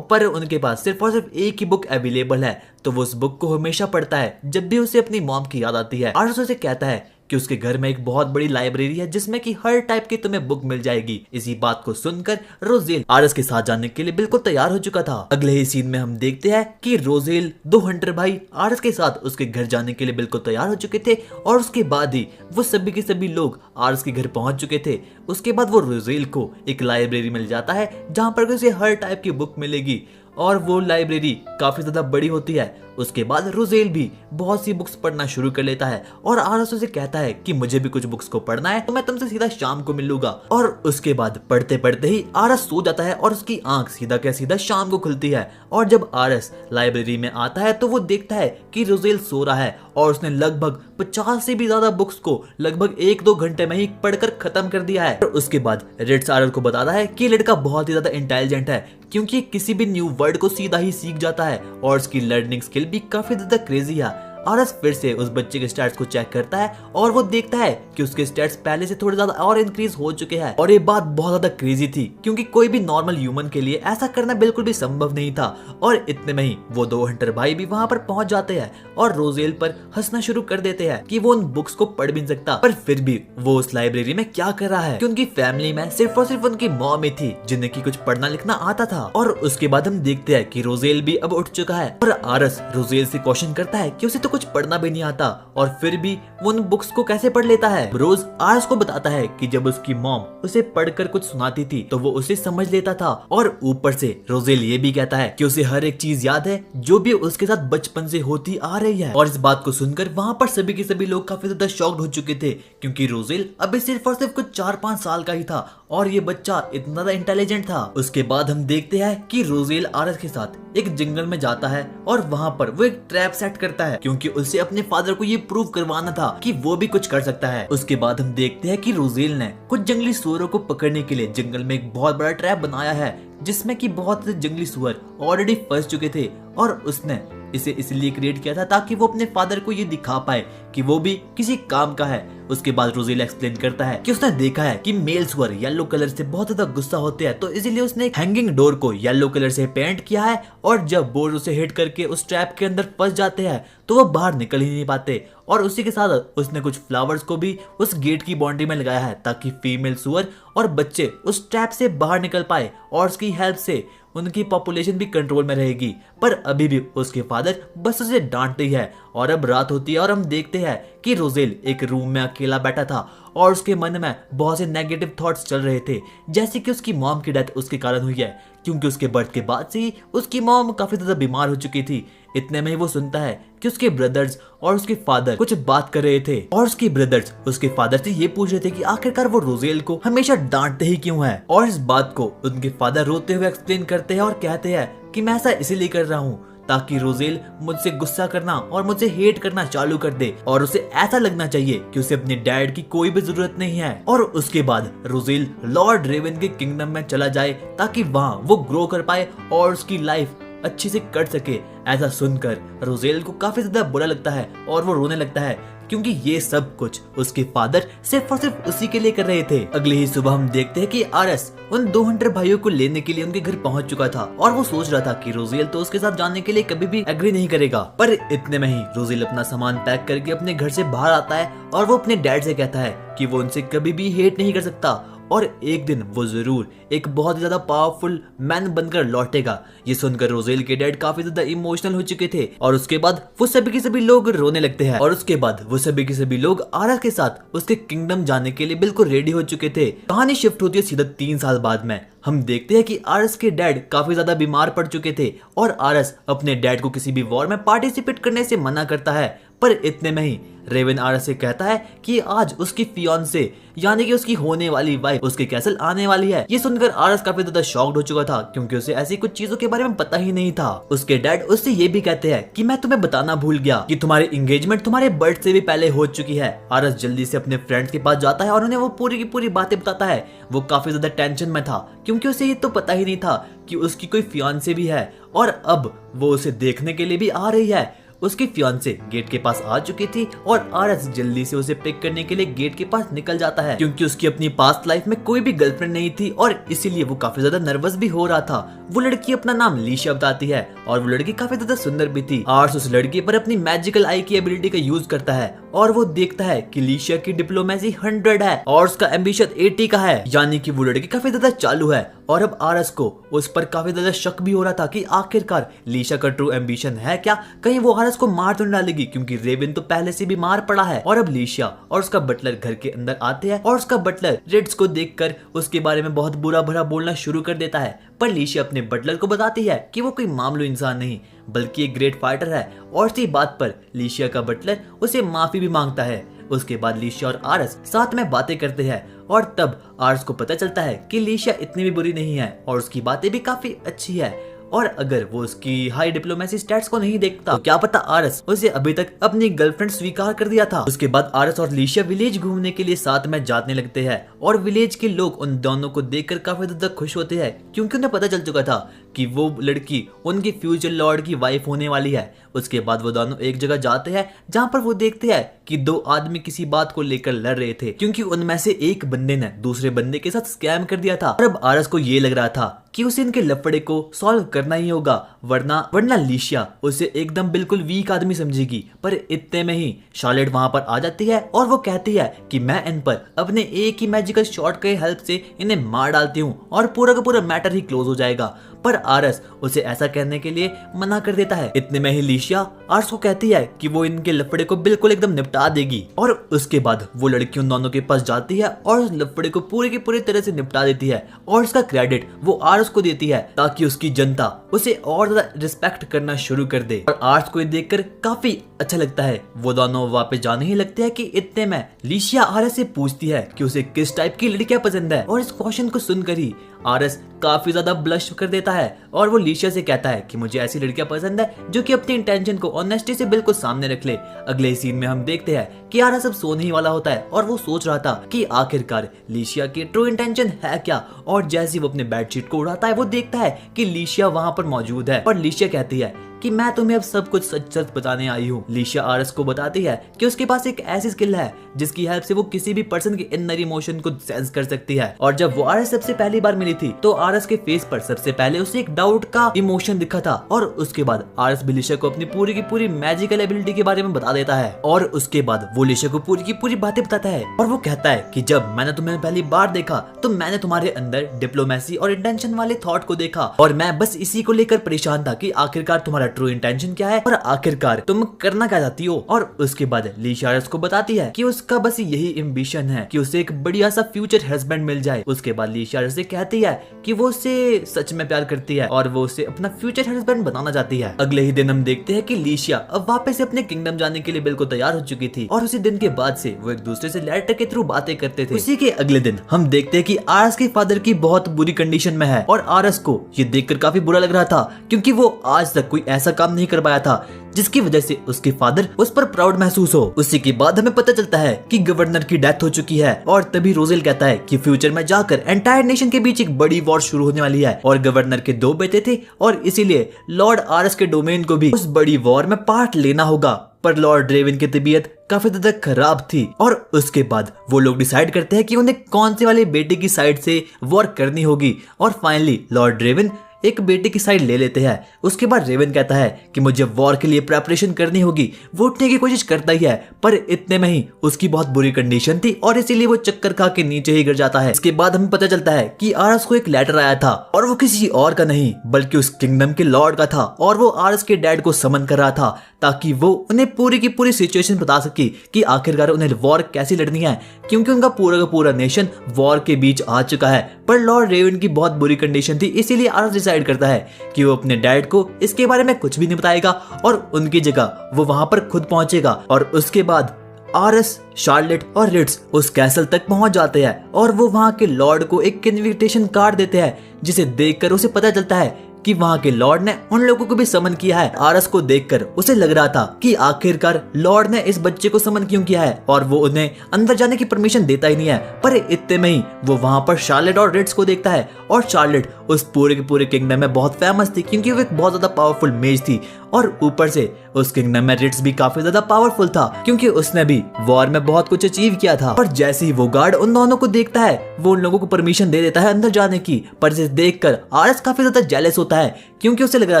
पर उनके पास सिर्फ और सिर्फ एक ही बुक अवेलेबल है तो वो उस बुक को हमेशा पढ़ता है जब भी उसे अपनी मॉम की याद आती है। आरस उसे कहता है कि उसके घर में एक बहुत बड़ी लाइब्रेरी है जिसमें कि हर टाइप की तुम्हें बुक मिल जाएगी। इसी बात को सुनकर रोजेल आरस के साथ जाने के लिए बिल्कुल तैयार हो चुका था। अगले ही सीन में हम देखते हैं कि रोजेल 2 हंटर भाई आरस के साथ उसके घर जाने के लिए बिल्कुल तैयार हो चुके थे और उसके बाद ही वो सभी के सभी लोग आरस के घर पहुंच चुके थे। उसके बाद वो रोजेल को एक लाइब्रेरी मिल जाता है जहाँ पर उसे हर टाइप की बुक मिलेगी और वो लाइब्रेरी काफी ज्यादा बड़ी होती है। उसके बाद रोजेल भी बहुत सी बुक्स पढ़ना शुरू कर लेता है और आरस उसे कहता है कि मुझे भी कुछ बुक्स को पढ़ना है तो मैं तुमसे सीधा शाम को मिलूंगा। और उसके बाद पढ़ते पढ़ते ही आरस सो जाता है और उसकी आंख सीधा क्या सीधा शाम को खुलती है। और जब आरस लाइब्रेरी में आता है तो वो देखता है कि रोजेल सो रहा है और उसने लगभग 50 से भी ज्यादा बुक्स को लगभग 1-2 घंटे में ही पढ़कर खत्म कर दिया है। और उसके बाद रिट्स आरस को बताता है कि लड़का बहुत ही ज्यादा इंटेलिजेंट है क्योंकि किसी भी न्यू वर्ड को सीधा ही सीख जाता है और उसकी लर्निंग स्किल भी काफी ज्यादा क्रेजी है। आरस फिर से उस बच्चे के स्टैट्स को चेक करता है और वो देखता है कि उसके स्टैट्स पहले से थोड़े ज्यादा और इंक्रीज हो चुके हैं। और ये बात बहुत ज्यादा क्रेजी थी क्योंकि कोई भी नॉर्मल ह्यूमन के लिए ऐसा करना बिल्कुल भी संभव नहीं था। और इतने में ही वो दो हंटर भाई भी वहाँ पर पहुंच जाते हैं और रोजेल पर हंसना शुरू कर देते हैं कि वो उन बुक्स को पढ़ भी नहीं सकता, पर फिर भी वो उस लाइब्रेरी में क्या कर रहा है कि उनकी फैमिली में सिर्फ और सिर्फ उनकी मॉम ही थी जिन्हें की कुछ पढ़ना लिखना आता था। और उसके बाद हम देखते हैं कि रोजेल भी अब उठ चुका है और आरस रोजेल से क्वेश्चन करता है कि उसे तो कुछ पढ़ना भी नहीं आता और फिर भी वो उन बुक्स को कैसे पढ़ लेता है। रोज आरस को बताता है कि जब उसकी मॉम उसे पढ़कर कुछ सुनाती थी तो वो उसे समझ लेता था। और ऊपर से रोजेल ये भी कहता है कि उसे हर एक चीज याद है जो भी उसके साथ बचपन से होती आ रही है। और इस बात को सुनकर वहाँ पर सभी के सभी लोग काफी ज्यादा शॉक्ड हो चुके थे क्योंकि रोजेल अभी सिर्फ और सिर्फ कुछ 4-5 साल का ही था और ये बच्चा इतना ज्यादा इंटेलिजेंट था। उसके बाद हम देखते हैं कि रोजेल आरस के साथ एक जंगल में जाता है और वहाँ पर वो एक ट्रैप सेट करता है क्योंकि उसे अपने फादर को ये प्रूव करवाना था कि वो भी कुछ कर सकता है। उसके बाद हम देखते हैं कि रोजेल ने कुछ जंगली सुअरों को पकड़ने के लिए जंगल में एक बहुत बड़ा ट्रैप बनाया है जिसमें कि बहुत से जंगली सुअर ऑलरेडी फंस चुके थे और उसने इसे इसलिए क्रिएट किया था ताकि वो अपने फादर को ये दिखा पाए कि वो भी किसी काम का है। उसके बाद रोजेल एक्सप्लेन करता है कि उसने देखा है कि मेल सुअर येलो कलर से बहुत ज्यादा गुस्सा होते हैं तो इसीलिए उसने एक हैंगिंग डोर को येलो कलर से पेंट किया है और जब बोर्ड उसे हिट करके उस ट्रैप के अंदर फंस जाते हैं तो वो बाहर निकल ही नहीं पाते। और उसी के साथ उसने कुछ फ्लावर्स को भी उस गेट की बाउंड्री में लगाया है ताकि फीमेल सुअर और बच्चे उस ट्रैप से बाहर निकल पाए और उसकी हेल्प से उनकी पॉपुलेशन भी कंट्रोल में रहेगी। पर अभी भी उसके फादर बस उसे डांटते ही है। और अब रात होती है और हम देखते हैं कि रोजेल एक रूम में अकेला बैठा था और उसके मन में बहुत से नेगेटिव थॉट्स चल रहे थे जैसे कि उसकी मॉम की डेथ उसके कारण हुई है क्योंकि उसके बर्थ के बाद से ही उसकी मॉम काफी ज्यादा बीमार हो चुकी थी। इतने में ही वो सुनता है कि उसके ब्रदर्स और उसके फादर कुछ बात कर रहे थे और उसके ब्रदर्स उसके फादर से ये पूछ रहे थे कि आखिरकार वो रोजेल को हमेशा डांटते ही क्यों है। और इस बात को उनके फादर रोते हुए एक्सप्लेन करते हैं और कहते हैं कि मैं ऐसा इसीलिए कर रहा हूँ ताकि रोजेल मुझसे गुस्सा करना और मुझसे हेट करना चालू कर दे और उसे ऐसा लगना चाहिए कि उसे अपने डैड की कोई भी जरूरत नहीं है। और उसके बाद रोजेल लॉर्ड रेवन के किंगडम में चला जाए ताकि वहाँ वो ग्रो कर पाए और उसकी लाइफ अच्छे से कट सके। ऐसा सुनकर रोजेल को काफी ज्यादा बुरा लगता है और वो रोने लगता है क्योंकि ये सब कुछ उसके फादर सिर्फ और सिर्फ उसी के लिए कर रहे थे। अगली ही सुबह हम देखते हैं कि आरस उन दो हंटर भाइयों को लेने के लिए उनके घर पहुंच चुका था और वो सोच रहा था कि रोजेल तो उसके साथ जाने के लिए कभी भी एग्री नहीं करेगा। पर इतने में ही रोजेल अपना सामान पैक करके अपने घर से बाहर आता है और वो अपने डैड से कहता है कि वो उनसे कभी भी हेट नहीं कर सकता और एक दिन वो जरूर एक बहुत ज्यादा पावरफुल मैन बनकर लौटेगा। ये सुनकर रोजेल के डैड काफी ज्यादा इमोशनल हो चुके थे और उसके बाद वो सभी के सभी लोग रोने लगते हैं और उसके बाद वो सभी के सभी लोग आरस के साथ उसके किंगडम जाने के लिए बिल्कुल रेडी हो चुके थे। कहानी शिफ्ट होती है सीधा 3 साल बाद में। हम देखते हैं कि आरस के डैड काफी ज्यादा बीमार पड़ चुके थे और आरस अपने डैड को किसी भी वॉर में पार्टिसिपेट करने से मना करता है। पर इतने में ही रेवन आरस से कहता है कि आज उसकी फियांसे यानी कि उसकी होने वाली वाइफ उसके कैसल आने वाली है। ये सुनकर आरस काफी ज्यादा शॉक्ड हो चुका था क्योंकि उसे ऐसी कुछ चीजों के बारे में पता ही नहीं था। उसके डैड उससे ये भी कहते हैं कि मैं तुम्हें बताना भूल गया कि तुम्हारी एंगेजमेंट तुम्हारे बर्थ से भी पहले हो चुकी है। आरस जल्दी से अपने फ्रेंड्स के पास जाता है और उन्हें वो पूरी की पूरी बातें बताता है। वो काफी ज्यादा टेंशन में था क्योंकि उसे ये तो पता ही नहीं था कि उसकी कोई फियांसे भी है और अब वो उसे देखने के लिए भी आ रही है। उसकी फियांसे गेट के पास आ चुकी थी और आरस जल्दी से उसे पिक करने के लिए गेट के पास निकल जाता है क्योंकि उसकी अपनी पास्ट लाइफ में कोई भी गर्लफ्रेंड नहीं थी और इसीलिए वो काफी ज्यादा नर्वस भी हो रहा था। वो लड़की अपना नाम लीशिया बताती है और वो लड़की काफी ज्यादा सुंदर भी थी। आरस उस लड़की पर अपनी मैजिकल आई की एबिलिटी का यूज करता है और वो देखता है कि लीशिया की डिप्लोमेसी 100 है और उसका एम्बिशन 80 का है, यानी कि वो लड़की काफी ज्यादा चालू है। और अब आरस को उस पर काफी ज्यादा शक भी हो रहा था कि आखिरकार लीशिया का ट्रू एम्बिशन है क्या, कहीं वो आरस को मार तो डालेगी क्योंकि रेवन तो पहले से भी मार पड़ा है। और अब लीशिया और उसका बटलर घर के अंदर आते हैं और उसका बटलर रेड्स को देखकर उसके बारे में बहुत बुरा भरा बोलना शुरू कर देता है। पर लीशिया अपने बटलर को बताती है कि वो कोई मामूली इंसान नहीं बल्कि एक ग्रेट फाइटर है और इसी बात पर लीशिया का बटलर उसे माफी भी मांगता है। उसके बाद लीशिया और आरस साथ में बातें करते हैं और तब आरस को पता चलता है कि लीशिया इतनी भी बुरी नहीं है और उसकी बातें भी काफी अच्छी है और अगर वो उसकी हाई डिप्लोमेसी स्टैट्स को नहीं देखता तो क्या पता आरस उसे अभी तक अपनी गर्लफ्रेंड स्वीकार कर दिया था। उसके बाद आरस और लीशिया विलेज घूमने के लिए साथ में जाने लगते हैं और विलेज के लोग उन दोनों को देखकर काफी ज्यादा खुश होते हैं क्योंकि उन्हें पता चल चुका था कि वो लड़की उनके फ्यूचर लॉर्ड की वाइफ होने वाली है। उसके बाद वो दोनों एक जगह जाते हैं जहाँ पर वो देखते हैं कि दो आदमी किसी बात को लेकर लड़ रहे थे, क्योंकि उनमें से एक बंदे ने दूसरे बंदे के साथ स्कैम कर दिया था। और अब आरस को ये लग रहा था कि उसे इनके लफड़े को सॉल्व करना ही होगा, वरना लिशिया उसे एकदम बिल्कुल वीक आदमी समझेगी। पर इतने में ही शार्लेट वहां पर आ जाती है और वो कहती है कि मैं इन पर अपने एक ही मैजिकल शॉट के हेल्प से इन्हें मार डालती हूँ और पूरा का पूरा मैटर ही क्लोज हो जाएगा। पर आरस उसे ऐसा कहने के लिए मना कर देता है। इतने में ही लिशिया आरस को कहती है कि वो इनके लफड़े को बिल्कुल एकदम निपटा देगी और उसके बाद वो लड़की उन दोनों के पास जाती है और उस लफड़े को पूरे की पूरी तरह से निपटा देती है और इसका क्रेडिट वो आरस को देती है ताकि उसकी जनता उसे और ज्यादा रिस्पेक्ट करना शुरू कर दे। और आरस को देखकर काफी अच्छा लगता है। वो दोनों वापस जाने ही लगते हैं कि इतने में लिशिया आरस से पूछती है कि उसे किस टाइप की लड़कियां पसंद है और इस क्वेश्चन को सुनकर ही आरस काफी ज्यादा ब्लश कर देता है और वो लिशिया से कहता है कि मुझे ऐसी लड़कियां पसंद है जो कि अपनी इंटेंशन को ऑनेस्टी से बिल्कुल सामने रख ले। अगले सीन में हम देखते हैं कि आरस अब सोने ही वाला होता है और वो सोच रहा था कि आखिरकार लिशिया की ट्रू इंटेंशन है क्या। और जैसे वो अपने बेडशीट को उड़ाता है वो देखता है कि लिशिया वहां पर मौजूद है और लिशिया कहती है कि मैं तुम्हें अब सब कुछ सच सच बताने आई हूँ। लिशिया आरस को बताती है कि उसके पास एक ऐसी स्किल है जिसकी हेल्प से वो किसी भी पर्सन के इनर इमोशन को सेंस कर सकती है। और जब वो आरस सबसे पहली बार मिली थी तो आरस के फेस पर सबसे पहले उसे एक डाउट का इमोशन दिखा था और उसके बाद आरस भी लिशिया को अपनी पूरी की पूरी मैजिकल एबिलिटी के बारे में बता देता है और उसके बाद वो लिशिया को पूरी की पूरी बातें बताता है और वो कहता है कि जब मैंने तुम्हें पहली बार देखा तो मैंने तुम्हारे अंदर डिप्लोमेसी और इंटेंशन वाले थॉट को देखा और मैं बस इसी को लेकर परेशान था कि आखिरकार तुम्हारा ट्रू इंटेंशन क्या है और आखिरकार तुम करना क्या चाहती हो। और उसके बाद लिशिया आरस को बताती है कि उसका बस यही एम्बिशन है कि उसे एक बढ़िया सा फ्यूचर हस्बैंड मिल जाए। उसके बाद लिशिया आरस से कहती है कि वो उसे सच में प्यार करती है और वो उसे अपना फ्यूचर हस्बैंड बनाना चाहती है। अगले ही दिन हम देखते हैं कि लिशिया अब वापस अपने किंगडम जाने के लिए बिल्कुल तैयार हो चुकी थी और उसी दिन के बाद से वो एक दूसरे से लेटर के थ्रू बातें करते थे। उसी के अगले दिन हम देखते हैं कि आरस के फादर की बहुत बुरी कंडीशन में है और आरस को ये देखकर काफी बुरा लग रहा था क्योंकि वो आज तक कोई ऐसा काम नहीं कर पाया था जिसकी वजह से उसके फादर उस पर प्राउड महसूस हो। उसी के बाद हमें पता चलता है कि गवर्नर की डेथ हो चुकी है और तभी रोजेल कहता है कि फ्यूचर में जाकर एंटायर नेशन के बीच एक बड़ी वॉर शुरू होने वाली है और गवर्नर के दो बेटे थे और इसीलिए लॉर्ड आरस के डोमेन को भी उस बड़ी वॉर में पार्ट लेना होगा। पर लॉर्ड ड्रेवन की तबीयत काफी ज्यादा खराब थी और उसके बाद वो लोग डिसाइड करते हैं कि उन्हें कौन से वाले बेटे की साइड से वॉर करनी होगी और फाइनली लॉर्ड ड्रेवन एक बेटे की साइड ले लेते हैं। उसके बाद रेवन कहता है कि मुझे वॉर के लिए प्रेपरेशन करनी होगी। वो उठने की कोशिश करता ही है पर इतने में ही उसकी बहुत बुरी कंडीशन थी और इसीलिए वो चक्कर खा के नीचे ही गिर जाता है। इसके बाद हमें पता चलता है कि आरस को एक लेटर आया था और वो किसी और का नहीं बल्कि उस किंगडम के लॉर्ड का था और वो आरस के डैड को समन कर रहा था ताकि वो उन्हें पूरी की पूरी सिचुएशन बता सके कि आखिरकार उन्हें वॉर कैसी लड़नी है क्योंकि उनका पूरा का पूरा नेशन वॉर के बीच आ चुका है। पर लॉर्ड रेवन की बहुत बुरी कंडीशन थी इसीलिए आरस डिसाइड करता है कि वो अपने डैड को इसके बारे में कुछ भी नहीं बताएगा और उनकी जगह वो वहां पर खुद पहुंचेगा। और उसके बाद आरस, शार्लेट और रिट्स उस कैसल तक पहुंच जाते हैं और वो वहां के लॉर्ड को एक इनविटेशन कार्ड देते हैं जिसे देखकर उसे पता चलता है कि वहां के लॉर्ड ने उन लोगों को भी समन किया है। आरस को देखकर उसे लग रहा था कि आखिरकार लॉर्ड ने इस बच्चे को समन क्यों किया है और वो उन्हें अंदर जाने की परमिशन देता ही नहीं है। पर इतने में ही वो वहां पर शार्लेट और रिट्स को देखता है और शार्लेट उस पूरे के पूरे किंगडम में बहुत फेमस थी क्योंकि वो एक बहुत ज्यादा पावरफुल मेज थी और ऊपर से उस किंगडम में रिट्स भी काफी ज्यादा पावरफुल था क्योंकि उसने भी वॉर में बहुत कुछ अचीव किया था। और जैसे ही वो गार्ड उन दोनों को देखता है वो उन लोगों को परमिशन दे देता है अंदर जाने की। पर इसे देखकर आरस काफी ज्यादा जेलस होता है क्योंकि उसे लग रहा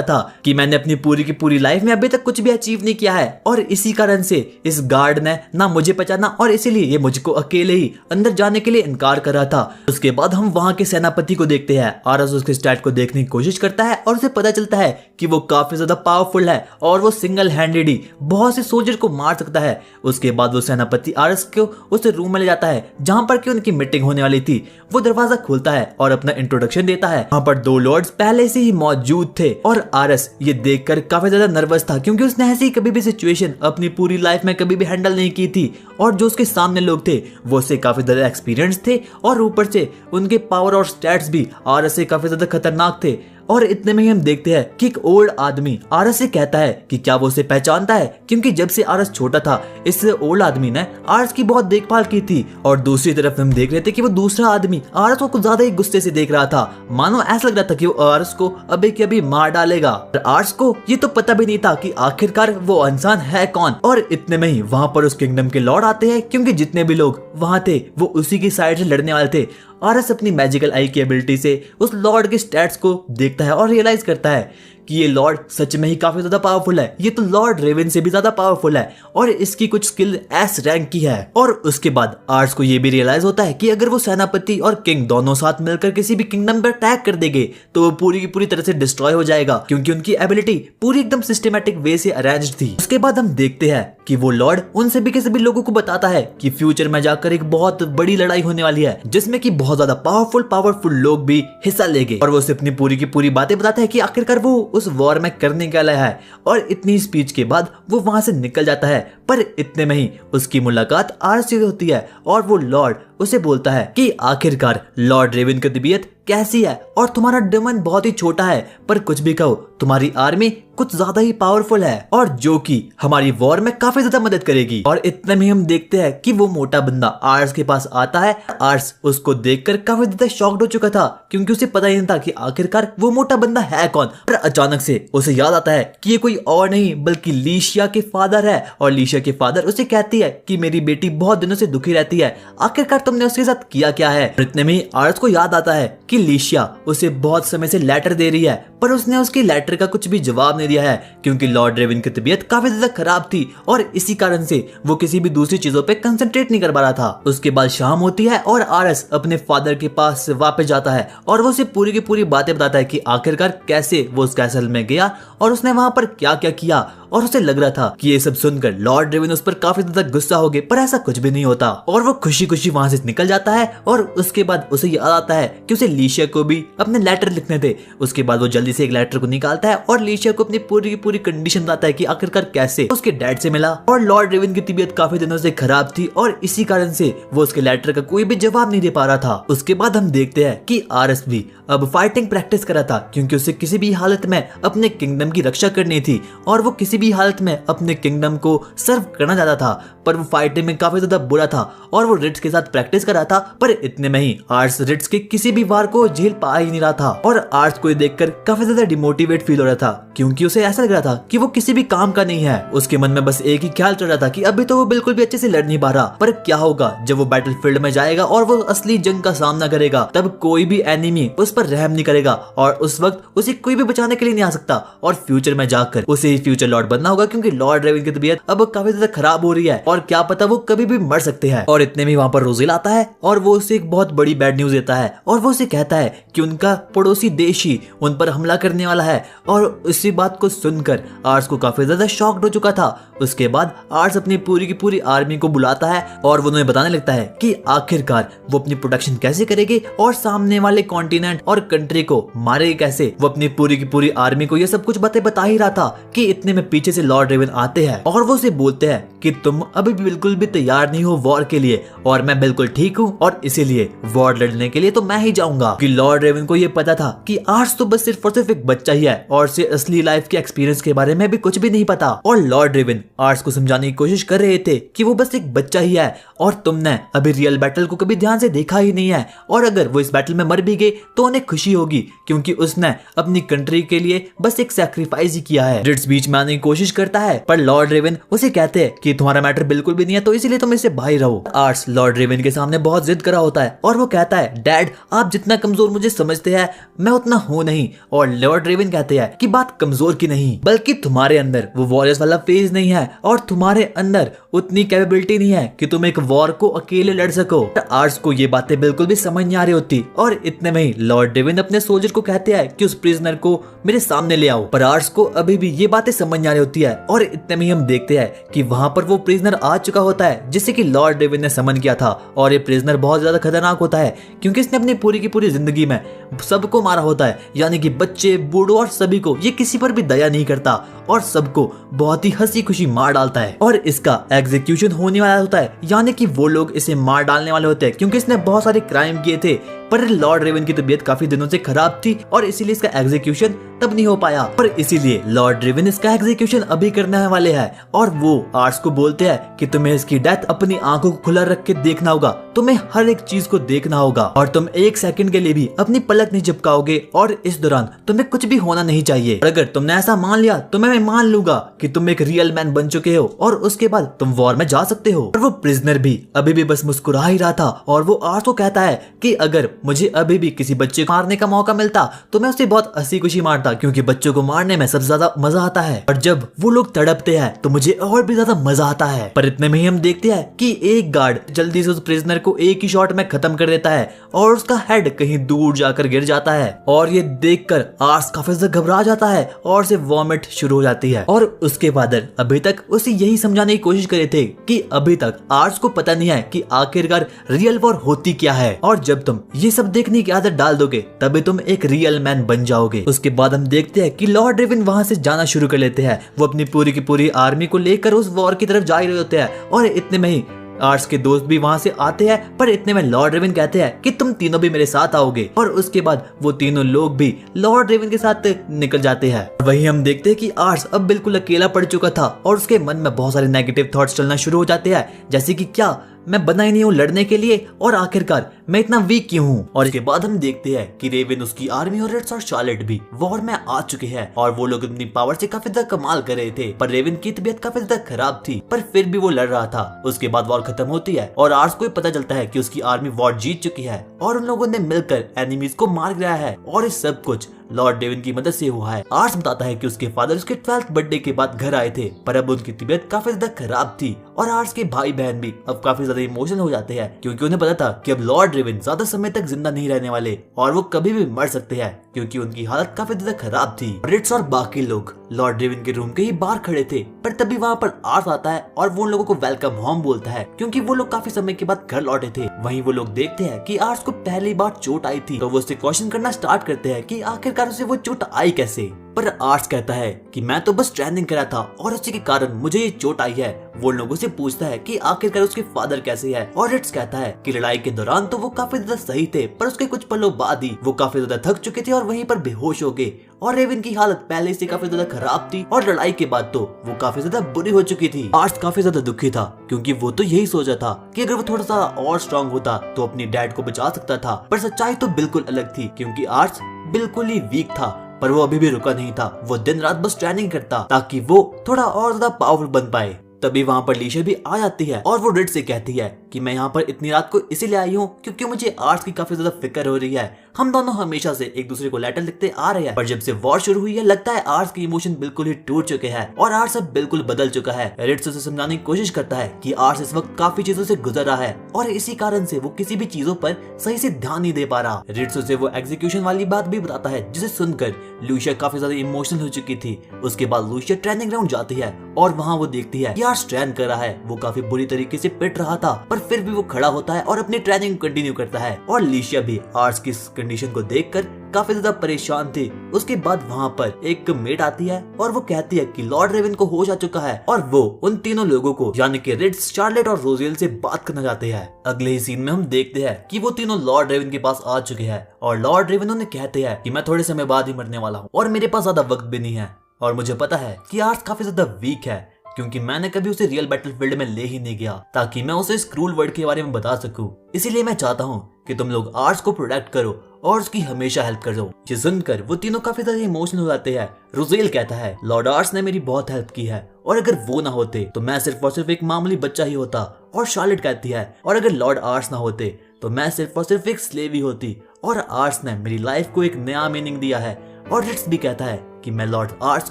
था कि मैंने अपनी पूरी की पूरी लाइफ में अभी तक कुछ भी अचीव नहीं किया है और इसी कारण से इस गार्ड ने ना मुझे पहचाना और इसीलिए ये मुझको अकेले ही अंदर जाने के लिए इनकार कर रहा था। उसके बाद हम वहां के सेनापति को देखते हैं। आरस उसके स्टैट को देखने की कोशिश करता है और उसे पता चलता है कि वो काफी ज्यादा पावरफुल है और वो सिंगल हैंडेड बहुत से सोल्जर को मार सकता है। उसके बाद वो सेनापति आरस को उस रूम में ले जाता है जहां पर कि उनकी मीटिंग होने वाली थी। वो दरवाजा खोलता है और अपना इंट्रोडक्शन देता है। वहां पर दो लॉर्ड्स पहले से ही मौजूद थे और आरस ये देखकर काफी ज्यादा नर्वस था क्योंकि उसने ऐसी कभी भी सिचुएशन अपनी पूरी लाइफ में कभी भी हैंडल नहीं की थी और जो उसके सामने लोग थे वो उससे काफी ज्यादा एक्सपीरियंस थे और ऊपर से उनके पावर और स्टैट्स भी आरस से काफी ज्यादा खतरनाक थे। और इतने में ही हम देखते हैं कि एक ओल्ड आदमी आरस से कहता है कि क्या वो उसे पहचानता है, क्योंकि जब से आरस छोटा था इस ओल्ड आदमी ने आरस की बहुत देखभाल की थी। और दूसरी तरफ हम देख रहे थे कि वो दूसरा आदमी आरस को कुछ ज्यादा ही गुस्से से देख रहा था, मानो ऐसा लग रहा था कि वो आरस को अभी के अभी मार डालेगा। आरस को ये तो पता भी नहीं था कि आखिरकार वो इंसान है कौन। और इतने में ही वहां पर उस किंगडम के लॉर्ड आते हैं, क्योंकि जितने भी लोग वहां थे वो उसी की साइड से लड़ने वाले थे। आरस अपनी मैजिकल आई की एबिलिटी से उस लॉर्ड के स्टैट्स को देखता है और रियलाइज करता है कि ये लॉर्ड सच में ही काफी ज्यादा पावरफुल है। ये तो लॉर्ड रेवन से भी ज्यादा पावरफुल है और इसकी कुछ स्किल एस रैंक की है। और उसके बाद आर्स को ये भी रियलाइज होता है कि अगर वो सेनापति और किंग दोनों साथ मिलकर किसी भी किंगडम पर अटैक कर देंगे तो वो पूरी की पूरी तरह से डिस्ट्रॉय हो जाएगा, क्योंकि उनकी एबिलिटी पूरी एकदम सिस्टमैटिक वे से अरेंज्ड थी। उसके बाद हम देखते हैं कि वो लॉर्ड उन सभी के सभी लोगों को बताता है कि फ्यूचर में जाकर एक बहुत बड़ी लड़ाई होने वाली है, जिसमें कि बहुत ज्यादा पावरफुल लोग भी हिस्सा लेंगे। और वो उसे अपनी पूरी की पूरी बातें बताता है कि आखिरकार वो उस वॉर में करने के लिए है। और इतनी स्पीच के बाद वो वहां से निकल जाता है, पर इतने में ही उसकी मुलाकात आर्स से होती है और वो लॉर्ड उसे बोलता है कि आखिरकार लॉर्ड रेवन की तबीयत कैसी है और तुम्हारा डमन बहुत ही छोटा है, पर कुछ भी कहो तुम्हारी आर्मी कुछ ज्यादा ही पावरफुल है और जो कि हमारी वॉर में काफी ज्यादा मदद करेगी। और इतने में हम देखते हैं कि वो मोटा बंदा आर्स के पास आता है। आर्स उसको देखकर काफी ज्यादा शॉक्ड हो चुका था, क्योंकि उसे पता ही नहीं था कि आखिरकार वो मोटा बंदा है कौन। पर अचानक से उसे याद आता है कि ये कोई और नहीं बल्कि लीशिया के फादर है। और लीशिया के फादर उसे कहती है कि मेरी बेटी बहुत दिनों से दुखी रहती है, आखिरकार तुमने उसके साथ किया क्या है। और इतने में ही आर्स को याद आता है कि लीशिया उसे बहुत समय से लेटर दे रही है, पर उसने उसकी लेटर का कुछ भी जवाब नहीं दिया है, क्योंकि लॉर्ड रेवन की तबीयत काफी ज्यादा खराब थी और इसी कारण से वो किसी भी दूसरी चीजों पे कंसंट्रेट नहीं कर पा रहा था। उसके बाद शाम होती है और आरस अपने फादर के पास वापस जाता है और वो उसे पूरी की पूरी बातें बताता है कि आखिरकार कैसे वो उस कैसल में गया और उसने वहां पर क्या क्या किया। और उसे लग रहा था कि ये सब सुनकर लॉर्ड रेवन उस पर काफी ज्यादा गुस्सा हो गए, पर ऐसा कुछ भी नहीं होता और वो खुशी खुशी वहां से निकल जाता है। और उसके बाद उसे याद आता है कि उसे लीशिया को भी अपने लेटर लिखने थे। उसके बाद वो जल्दी से एक लेटर को निकालता है और लीशिया को अपनी पूरी की पूरी कंडीशन बताता है कि आखिरकार कैसे उसके डैड से मिला और लॉर्ड रेवन की तबीयत काफी दिनों से खराब थी और इसी कारण से वो उसके लेटर का कोई भी जवाब नहीं दे पा रहा था। उसके बाद हम देखते हैं कि आरस भी अब फाइटिंग प्रैक्टिस कर रहा था, क्योंकि उसे किसी भी हालत में अपने किंगडम की रक्षा करनी थी और वो किसी भी हालत में अपने किंगडम को सर्व करना चाहता था। पर वो फाइटिंग में काफी ज्यादा बुरा था और वो रिट्स के साथ प्रैक्टिस कर रहा था। पर इतने में ही आर्स रिट्स के किसी भी वार को झेल पा ही नहीं रहा था और आर्स को देखकर काफी ज्यादा डिमोटिवेट फील हो रहा था, क्योंकि उसे ऐसा लग रहा था कि वो किसी भी काम का नहीं है। उसके मन में बस एक ही ख्याल चल रहा था कि अभी तो वो बिल्कुल भी अच्छे से लड़ नहीं पा रहा, पर क्या होगा जब वो बैटलफील्ड में जाएगा और वो असली जंग का सामना करेगा, तब कोई भी एनिमी उस पर रहम नहीं करेगा और उस वक्त उसे कोई भी बचाने के लिए नहीं आ सकता और फ्यूचर में जाकर उसे ही फ्यूचर लॉर्ड बनना होगा, क्योंकि लॉर्ड रेवन की तबीयत अब काफी ज्यादा खराब हो रही है और क्या पता वो कभी भी मर सकते हैं। और इतने में वहां पर रोजिल आता है और वो उसे एक बहुत बड़ी बैड न्यूज देता है और वो उसे कहता है कि उनका पड़ोसी देश ही उन पर हमला करने वाला है। और इसी बात को सुनकर आर्स को काफी ज्यादा शॉक्ड हो चुका था। उसके बाद आर्स अपनी पूरी की पूरी आर्मी को बुलाता है और वो उन्हें बताने लगता है कि आखिरकार वो अपनी प्रोटेक्शन कैसे करेगी और सामने वाले कॉन्टिनेंट और कंट्री को मारेगी कैसे। वो अपनी पूरी की पूरी आर्मी को ये सब कुछ बातें बता ही रहा था कि इतने में पीछे से लॉर्ड रेवन आते हैं और वो उसे बोलते हैं कि तुम अभी भी बिल्कुल भी तैयार नहीं हो वॉर के लिए और मैं बिल्कुल ठीक हूँ और इसीलिए वॉर लड़ने के लिए तो मैं ही जाऊंगा। कि लॉर्ड रेवन को ये पता था कि आर्स तो बस सिर्फ और सिर्फ एक बच्चा ही है और उसे असली लाइफ के एक्सपीरियंस के बारे में भी कुछ भी नहीं पता। और लॉर्ड रेवन आर्स को समझाने की कोशिश कर रहे थे कि वो बस एक बच्चा ही है और तुमने अभी रियल बैटल को कभी ध्यान से देखा ही नहीं है और अगर वो इस बैटल में मर भी गए तो उन्हें खुशी होगी, क्योंकि उसने अपनी कंट्री के लिए बस एक सैक्रिफाइस ही किया है। रिट्स बीच में आने की कोशिश करता है पर लॉर्ड रेवन उसे कहते हैं कि तुम्हारा मैटर बिल्कुल भी नहीं है तो इसीलिए तुम इससे बाहर रहो। आर्स लॉर्ड रेवन के सामने बहुत जिद करा होता है और वो कहता है डैड आप जितना कमजोर मुझे समझते हैं मैं उतना हूँ नहीं। और लॉर्ड रेवन कहते हैं कि बात कमजोर की नहीं बल्कि तुम्हारे अंदर वो वॉरियर्स वाला फेज नहीं है और तुम्हारे अंदर उतनी कैपेबिलिटी नहीं है कि तुम एक वॉर को अकेले लड़ सको। आर्स को ये बातें बिल्कुल भी समझ नहीं आ रही होती और इतने में ही लॉर्ड रेवन अपने सोल्जर को कहते हैं कि उस प्रिजनर को मेरे सामने ले आओ। पर आर्स को अभी भी ये बातें समझ नहीं आ रही होती है और इतने में ही हम देखते हैं कि वहां पर वो प्रिजनर आ चुका होता है जिसे कि लॉर्ड रेवन ने समन किया था। और ये प्रिजनर बहुत ज्यादा खतरनाक होता है क्योंकि इसने अपनी पूरी की पूरी जिंदगी में सबको मारा होता है, यानी कि बच्चे बूढ़ों और सभी को, ये किसी पर भी दया नहीं करता और सबको बहुत ही हंसी खुशी मार डालता है और इसका एग्जीक्यूशन होने वाला होता है, यानी कि वो लोग इसे मार डालने वाले होते हैं क्योंकि इसने बहुत सारे क्राइम किए थे। पर लॉर्ड रेवन की तबीयत काफी दिनों से खराब थी और इसीलिए इसका एग्जीक्यूशन तब नहीं हो पाया। पर इसीलिए लॉर्ड रेवन इसका एग्जीक्यूशन अभी करने वाले हैं और वो आर्ट्स को बोलते हैं कि तुम्हें इसकी डेथ अपनी आंखों को खुला रख के देखना होगा, तुम्हें हर एक चीज को देखना होगा और तुम एक सेकंड के लिए भी अपनी पलक नहीं झपकाओगे और इस दौरान तुम्हें कुछ भी होना नहीं चाहिए। और अगर तुमने ऐसा मान लिया तो मैं मान लूंगा कि तुम एक रियल मैन बन चुके हो और उसके बाद तुम वॉर में जा सकते हो। और वो प्रिजनर भी अभी भी बस मुस्कुरा ही रहा था और वो आर्ट्स को कहता है कि अगर मुझे अभी भी किसी बच्चे को मारने का मौका मिलता तो मैं उसे बहुत हंसी खुशी मारता, क्योंकि बच्चों को मारने में सबसे ज्यादा मजा आता है और जब वो लोग तड़पते हैं तो मुझे और भी ज्यादा मजा आता है। पर इतने में ही हम देखते हैं कि एक गार्ड जल्दी से उस प्रिजनर को एक ही शॉट में खत्म कर देता है और उसका हेड कहीं दूर जाकर गिर जाता है और ये देखकर आर्ट्स काफी ज्यादा घबरा जाता है और उसे वॉमिट शुरू हो जाती है। और उसके फादर अभी तक उसे यही समझाने की कोशिश कर रहे थे कि अभी तक आर्ट्स को पता नहीं है कि आखिरकार रियल वॉर होती क्या है और जब तुम ये सब देखने की आदत डाल दोगे तभी तुम एक रियल मैन बन जाओगे। उसके बाद हम देखते हैं कि लॉर्ड रेवन वहां से जाना शुरू कर लेते हैं। वो अपनी पूरी की पूरी आर्मी को लेकर उस वॉर की तरफ जा रहे होते हैं और इतने में ही आर्ट्स के दोस्त भी वहां से आते हैं। पर इतने में लॉर्ड रेवन कहते हैं कि तुम तीनों भी मेरे साथ आओगे और उसके बाद वो तीनों लोग भी लॉर्ड रेवन के साथ निकल जाते हैं। वहीं हम देखते हैं कि आर्ट्स अब बिल्कुल अकेला पड़ चुका था और उसके मन में बहुत सारे नेगेटिव थॉट्स चलना शुरू हो जाते हैं, जैसे कि क्या मैं बना ही नहीं हूँ लड़ने के लिए और आखिरकार मैं इतना वीक क्यों हूँ। और इसके बाद हम देखते हैं कि रेवन, उसकी आर्मी और रिट्स और शार्लेट भी वॉर में आ चुके हैं और वो लोग अपनी पावर से काफी ज्यादा कमाल कर रहे थे। पर रेवन की तबीयत काफी ज्यादा खराब थी पर फिर भी वो लड़ रहा था। उसके बाद वॉर खत्म होती है और आर्ट्स को पता चलता है कि उसकी आर्मी वॉर जीत चुकी है और उन लोगों ने मिलकर एनिमीज को मार गिराया है और इस सब कुछ लॉर्ड रेवन की मदद से हुआ है। आर्ट्स बताता है कि उसके फादर उसके 12th बर्थडे के बाद घर आए थे पर अब उनकी तबीयत काफी ज्यादा खराब थी और आर्ट्स के भाई बहन भी अब काफी ज्यादा इमोशनल हो जाते हैं क्योंकि उन्हें पता था कि अब लॉर्ड रेवन ज्यादा समय तक जिंदा नहीं रहने वाले और वो कभी भी मर सकते हैं क्योंकि उनकी हालत काफी ज्यादा खराब थी। रिट्स और बाकी लोग लॉर्ड रेवन के रूम के ही बाहर खड़े थे पर तभी वहाँ पर आर्ट्स आता है और वो लोगों को वेलकम होम बोलता है क्योंकि वो लोग काफी समय के बाद घर लौटे थे। वहीं वो लोग देखते हैं कि आर्ट्स को पहली बार चोट आई थी तो वो उससे क्वेश्चन करना स्टार्ट करते हैं कि आखिरकार उसे वो चोट आई कैसे। पर आर्ट्स कहता है कि मैं तो बस ट्रेनिंग करा था और उसी के कारण मुझे ये चोट आई है। वो लोगों से पूछता है कि आखिरकार उसके फादर कैसे है और रिट्स कहता है कि लड़ाई के दौरान तो वो काफी ज्यादा सही थे पर उसके कुछ पलों बाद ही वो काफी ज्यादा थक चुके थे और वहीं पर बेहोश हो गए और रेवन की हालत पहले से काफी ज्यादा खराब थी और लड़ाई के बाद तो वो काफी ज्यादा बुरी हो चुकी थी। आर्ट्स काफी ज्यादा दुखी था क्योंकि वो तो यही सोचा था कि अगर वो थोड़ा सा और स्ट्रांग होता तो अपनी डैड को बचा सकता था। पर सच्चाई तो बिल्कुल अलग थी क्योंकि आर्ट्स बिल्कुल ही वीक था पर वो अभी भी रुका नहीं था। वो दिन रात बस ट्रेनिंग करता ताकि वो थोड़ा और ज्यादा पावरफुल बन पाए। तभी वहाँ पर लीशा भी आ जाती है और वो रिट्स से कहती है कि मैं यहाँ पर इतनी रात को इसीलिए आई हूँ क्योंकि मुझे आर्ट्स की काफी ज्यादा फिक्र हो रही है। हम दोनों हमेशा से एक दूसरे को लेटर लिखते आ रहे हैं पर जब से वॉर शुरू हुई है लगता है आर्ट्स के इमोशन बिल्कुल ही टूट चुके हैं और आर्ट्स अब बिल्कुल बदल चुका है। रिट्स उसे समझाने की कोशिश करता है कि आर्ट्स इस वक्त काफी चीजों से गुजर रहा है और इसी कारण से वो किसी भी चीजों पर सही से ध्यान नहीं दे पा रहा। रिट्स उसे वो एग्जीक्यूशन वाली बात भी बताता है जिसे सुनकर लूशिया काफी ज्यादा इमोशनल हो चुकी थी। उसके बाद लूशिया ट्रेनिंग ग्राउंड जाती है और वहाँ वो देखती है कि आर्ट्स ट्रेन कर रहा है। वो काफी बुरी तरीके से पिट रहा था पर फिर भी वो खड़ा होता है और अपनी ट्रेनिंग कंटिन्यू करता है और लीशिया भी आर्ट्स की कंडीशन को देखकर काफी ज्यादा परेशान थी। उसके बाद वहाँ पर एक मेट आती है और वो कहती है कि लॉर्ड रेवन को होश आ चुका है और वो उन तीनों लोगों को यानी कि रिट्स, शार्लेट और रोजेल से बात करना चाहते हैं। अगले ही सीन में हम देखते हैं कि वो तीनों लॉर्ड रेवन के पास आ चुके हैं और लॉर्ड रेवन उन्हें कहते हैं कि मैं थोड़े समय बाद ही मरने वाला हूँ और मेरे पास ज्यादा वक्त भी नहीं है और मुझे पता है कि आर्ट्स काफी ज्यादा वीक है क्योंकि मैंने कभी उसे रियल बैटलफील्ड में ले ही नहीं गया ताकि मैं उसे इस क्रूल वर्ल्ड के बारे में बता सकूं। इसीलिए मैं चाहता हूं कि तुम लोग आर्ट्स को प्रोटेक्ट करो और उसकी हमेशा हेल्प करो। ये सुनकर वो तीनों काफी ज्यादा इमोशनल हो जाते हैं। रोजेल कहता है लॉर्ड आर्ट्स ने मेरी बहुत हेल्प की है और अगर वो ना होते तो मैं सिर्फ और सिर्फ एक मामूली बच्चा ही होता। और शार्लेट कहती है और अगर लॉर्ड आर्ट्स ना होते तो मैं सिर्फ और सिर्फ एक स्लेव ही होती और आर्ट्स ने मेरी लाइफ को एक नया मीनिंग दिया है। और रिट्स भी कहता है कि मैं लॉर्ड आर्ट्स